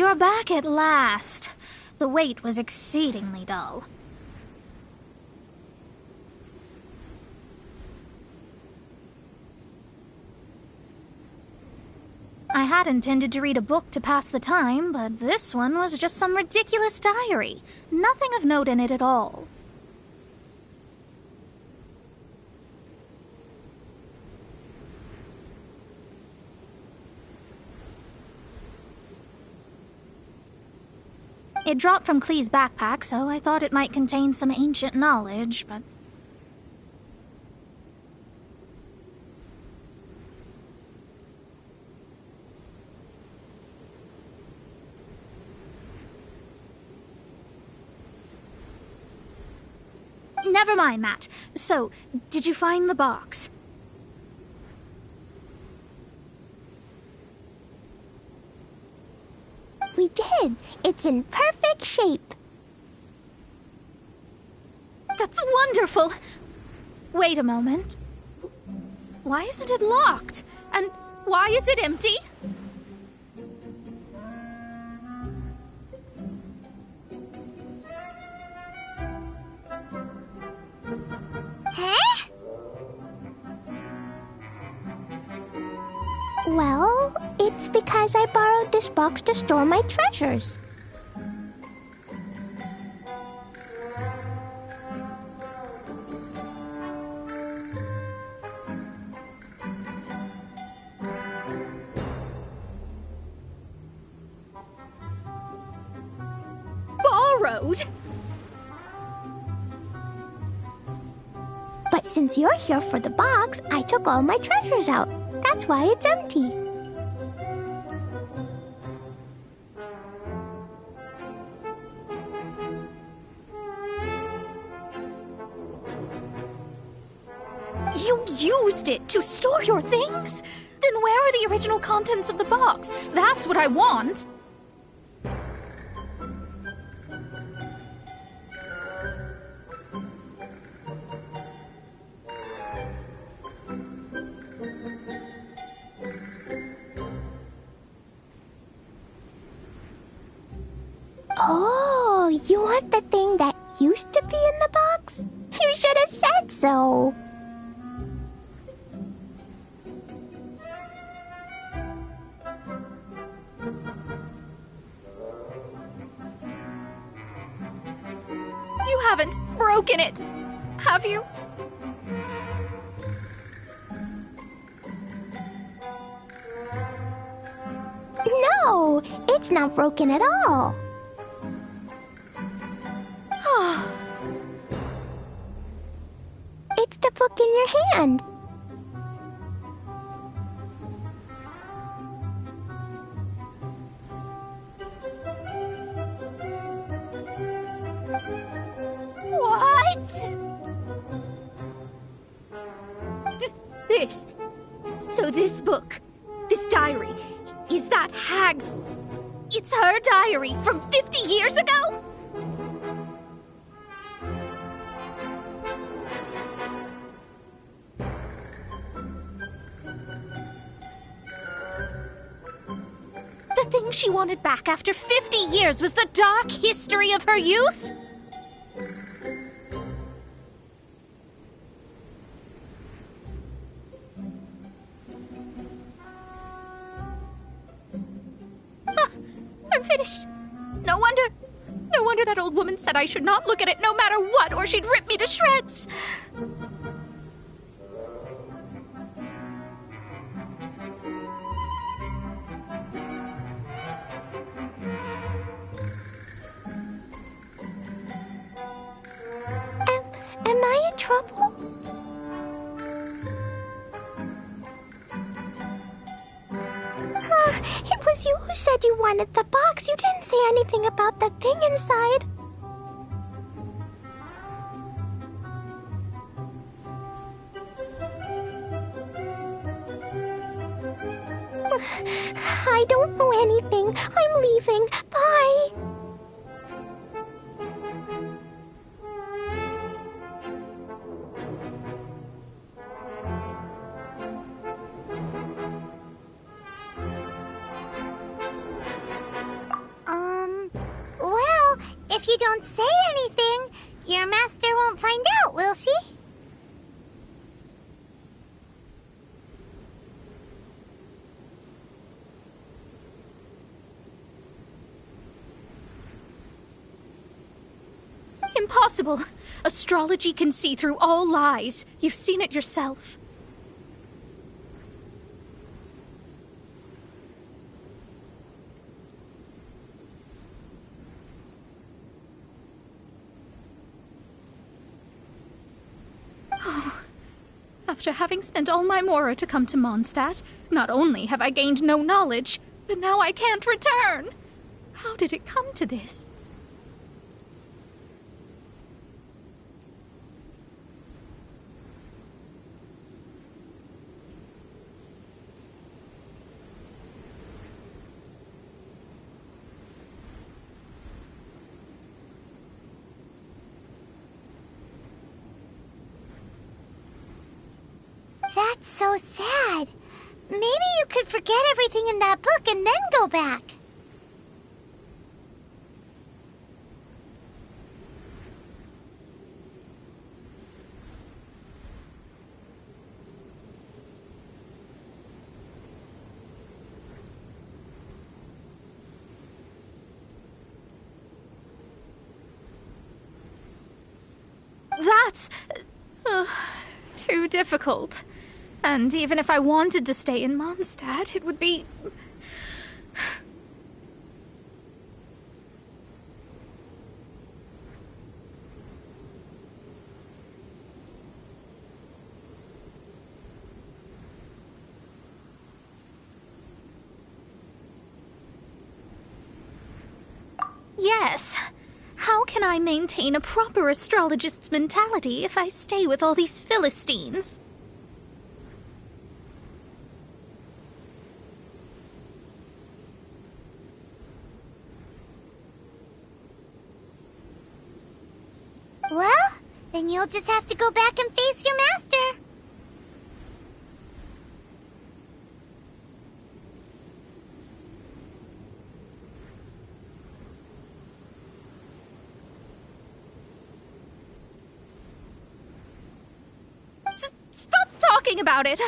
You're back at last. The wait was exceedingly dull. I had intended to read a book to pass the time, but this one was just some ridiculous diary. Nothing of note in it at all. It dropped from Clee's backpack, so I thought it might contain some ancient knowledge, but... Never mind, Matt. So, did you find the box? We did. It's in perfect shape. That's wonderful! Wait a moment. Why isn't it locked? And why is it empty? Huh? Well, it's because I borrowed this box to store my treasures. Borrowed? But since you're here for the box, I took all my treasures out. That's why it's empty. You used it to store your things? Then where are the original contents of the box? That's what I want. Oh, you want the thing that used to be in the box? You should have said so. You haven't broken it, have you? No, it's not broken at all. It's the book in your hand. What? This. So this book, this diary, is that Hag's... It's her diary from 50 years ago? The thing she wanted back after 50 years was the dark history of her youth? I'm finished. No wonder that old woman said I should not look at it no matter what, or she'd rip me to shreds. Am I in trouble? It was you who said you wanted the box. You didn't say anything about the thing inside. I don't know anything. I'm leaving. Bye. If you don't say anything, your master won't find out, will she? Impossible! Astrology can see through all lies. You've seen it yourself. Oh. After having spent all my mora to come to Mondstadt, not only have I gained no knowledge, but now I can't return. How did it come to this? That's so sad. Maybe you could forget everything in that book and then go back. That's too difficult. And even if I wanted to stay in Mondstadt, it would be... Yes. How can I maintain a proper astrologist's mentality if I stay with all these Philistines? Well, then you'll just have to go back and face your master. Stop talking about it.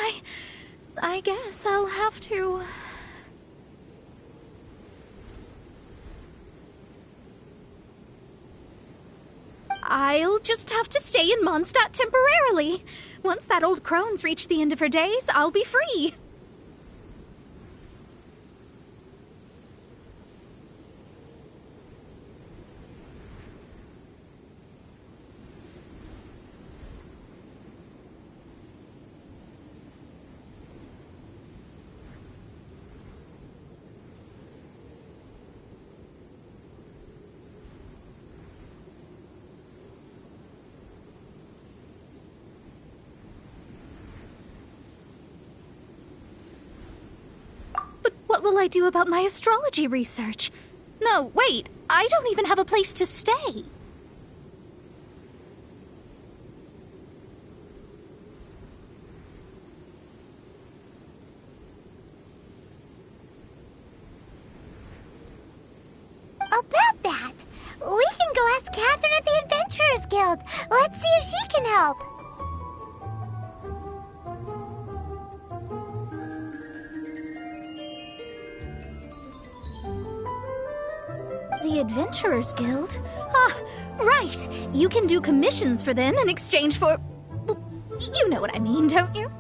I guess I'll have to... I'll just have to stay in Mondstadt temporarily. Once that old crone's reached the end of her days, I'll be free. What will I do about my astrology research? No, wait, I don't even have a place to stay. About that, we can go ask Catherine at the Adventurers Guild. Let's see if she can help. The Adventurers Guild? Ah, right. You can do commissions for them in exchange for... Well, you know what I mean, don't you?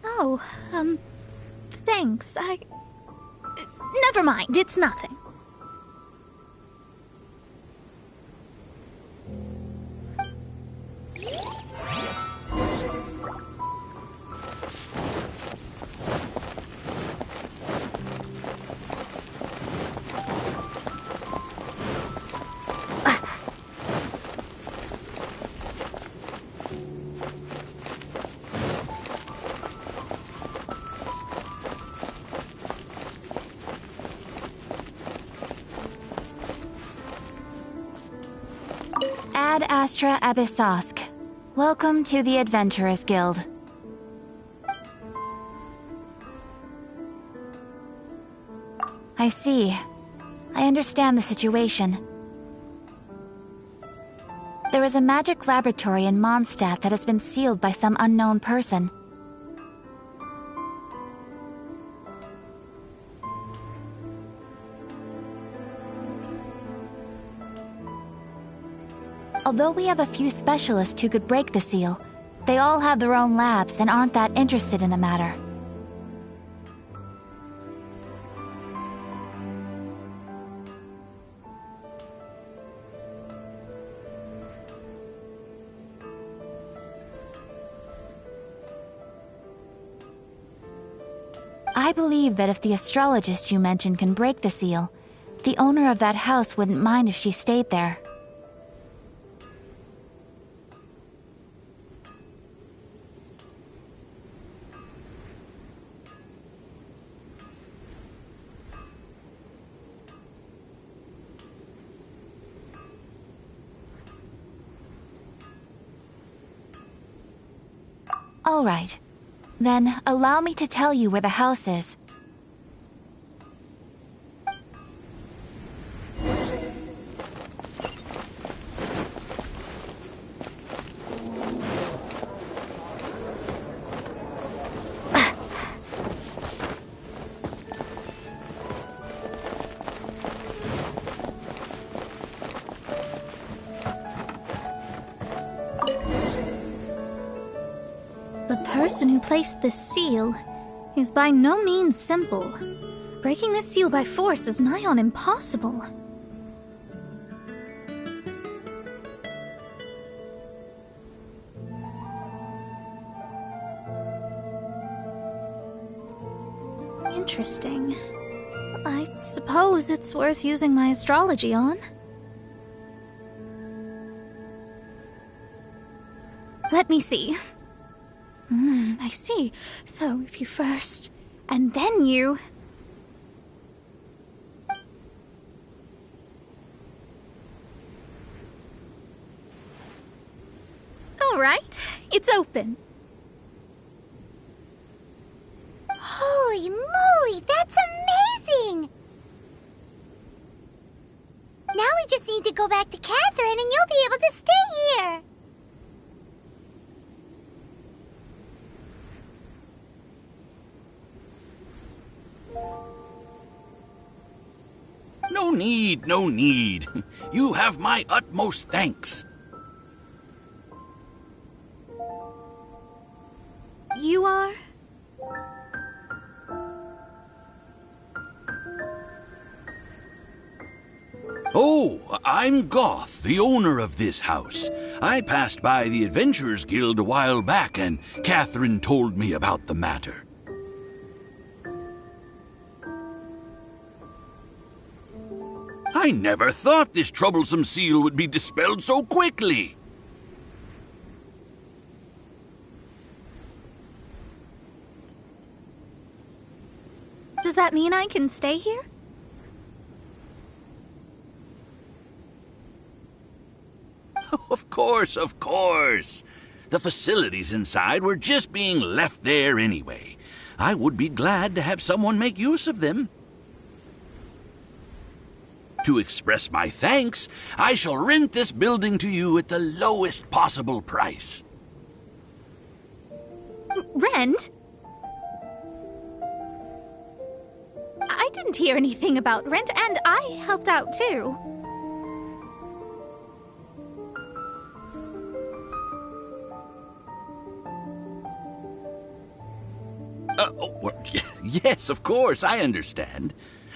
Oh, thanks. Never mind, it's nothing. Ad Astra Abyssosk. Welcome to the Adventurers Guild. I see. I understand the situation. There is a magic laboratory in Mondstadt that has been sealed by some unknown person. Although we have a few specialists who could break the seal, they all have their own labs and aren't that interested in the matter. I believe that if the astrologist you mentioned can break the seal, the owner of that house wouldn't mind if she stayed there. All right. Then, allow me to tell you where the house is. The person who placed this seal is by no means simple. Breaking this seal by force is nigh on impossible. Interesting. I suppose it's worth using my astrology on. Let me see. I see. So, if you first, and then you... All right, it's open. Holy moly, that's amazing! Now we just need to go back to Catherine and you'll be able to stay here! No need, no need. You have my utmost thanks. You are? Oh, I'm Goth, the owner of this house. I passed by the Adventurers Guild a while back, and Catherine told me about the matter. I never thought this troublesome seal would be dispelled so quickly. Does that mean I can stay here? Of course, of course. The facilities inside were just being left there anyway. I would be glad to have someone make use of them. To express my thanks, I shall rent this building to you at the lowest possible price. Rent? I didn't hear anything about rent, and I helped out too. Well, yes, of course, I understand.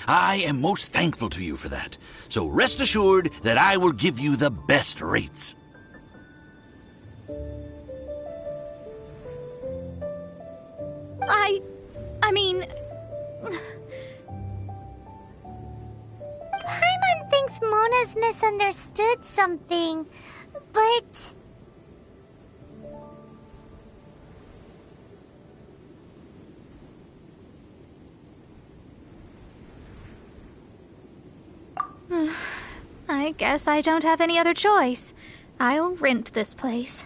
I am most thankful to you for that. So rest assured that I will give you the best rates. I mean... Paimon thinks Mona's misunderstood something, but... I guess I don't have any other choice. I'll rent this place.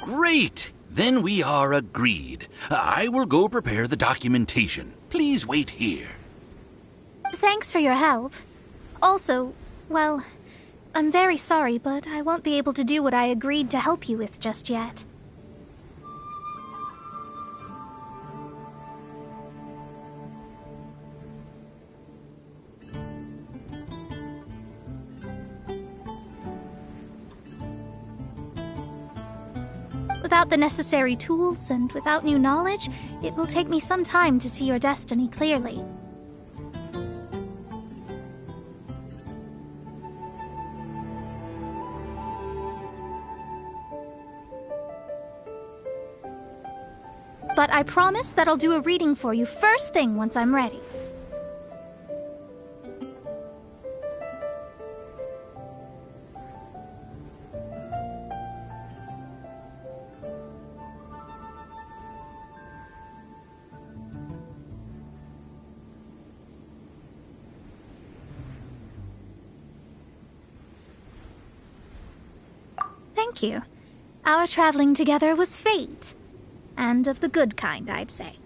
Great! Then we are agreed. I will go prepare the documentation. Please wait here. Thanks for your help. Also, well, I'm very sorry, but I won't be able to do what I agreed to help you with just yet. Without the necessary tools and without new knowledge, it will take me some time to see your destiny clearly. But I promise that I'll do a reading for you first thing once I'm ready. Thank you. Our traveling together was fate. And of the good kind, I'd say.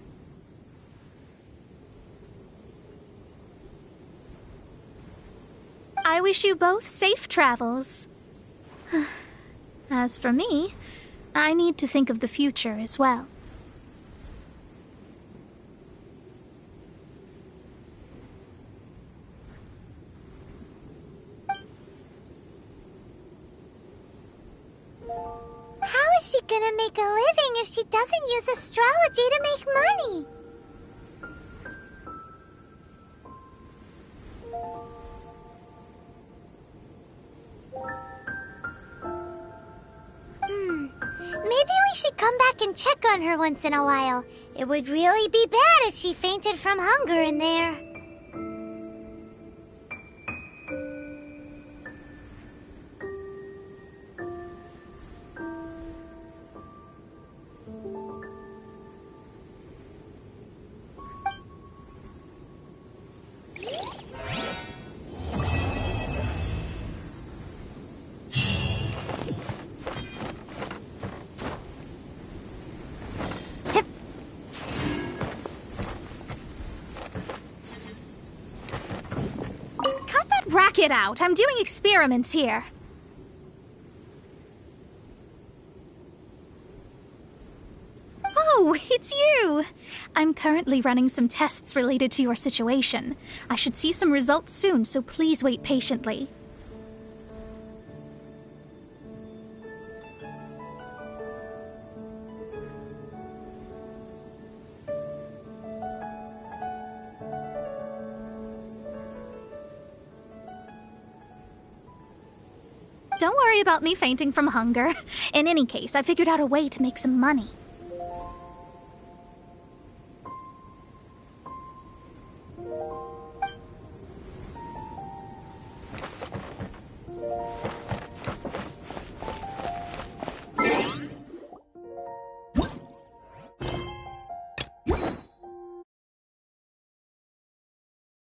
I wish you both safe travels. As for me, I need to think of the future as well. How is she gonna make a living if she doesn't use astrology to make money? Maybe we should come back and check on her once in a while. It would really be bad if she fainted from hunger in there. Rack it out! I'm doing experiments here. Oh, it's you! I'm currently running some tests related to your situation. I should see some results soon, so please wait patiently. Don't worry about me fainting from hunger. In any case, I figured out a way to make some money.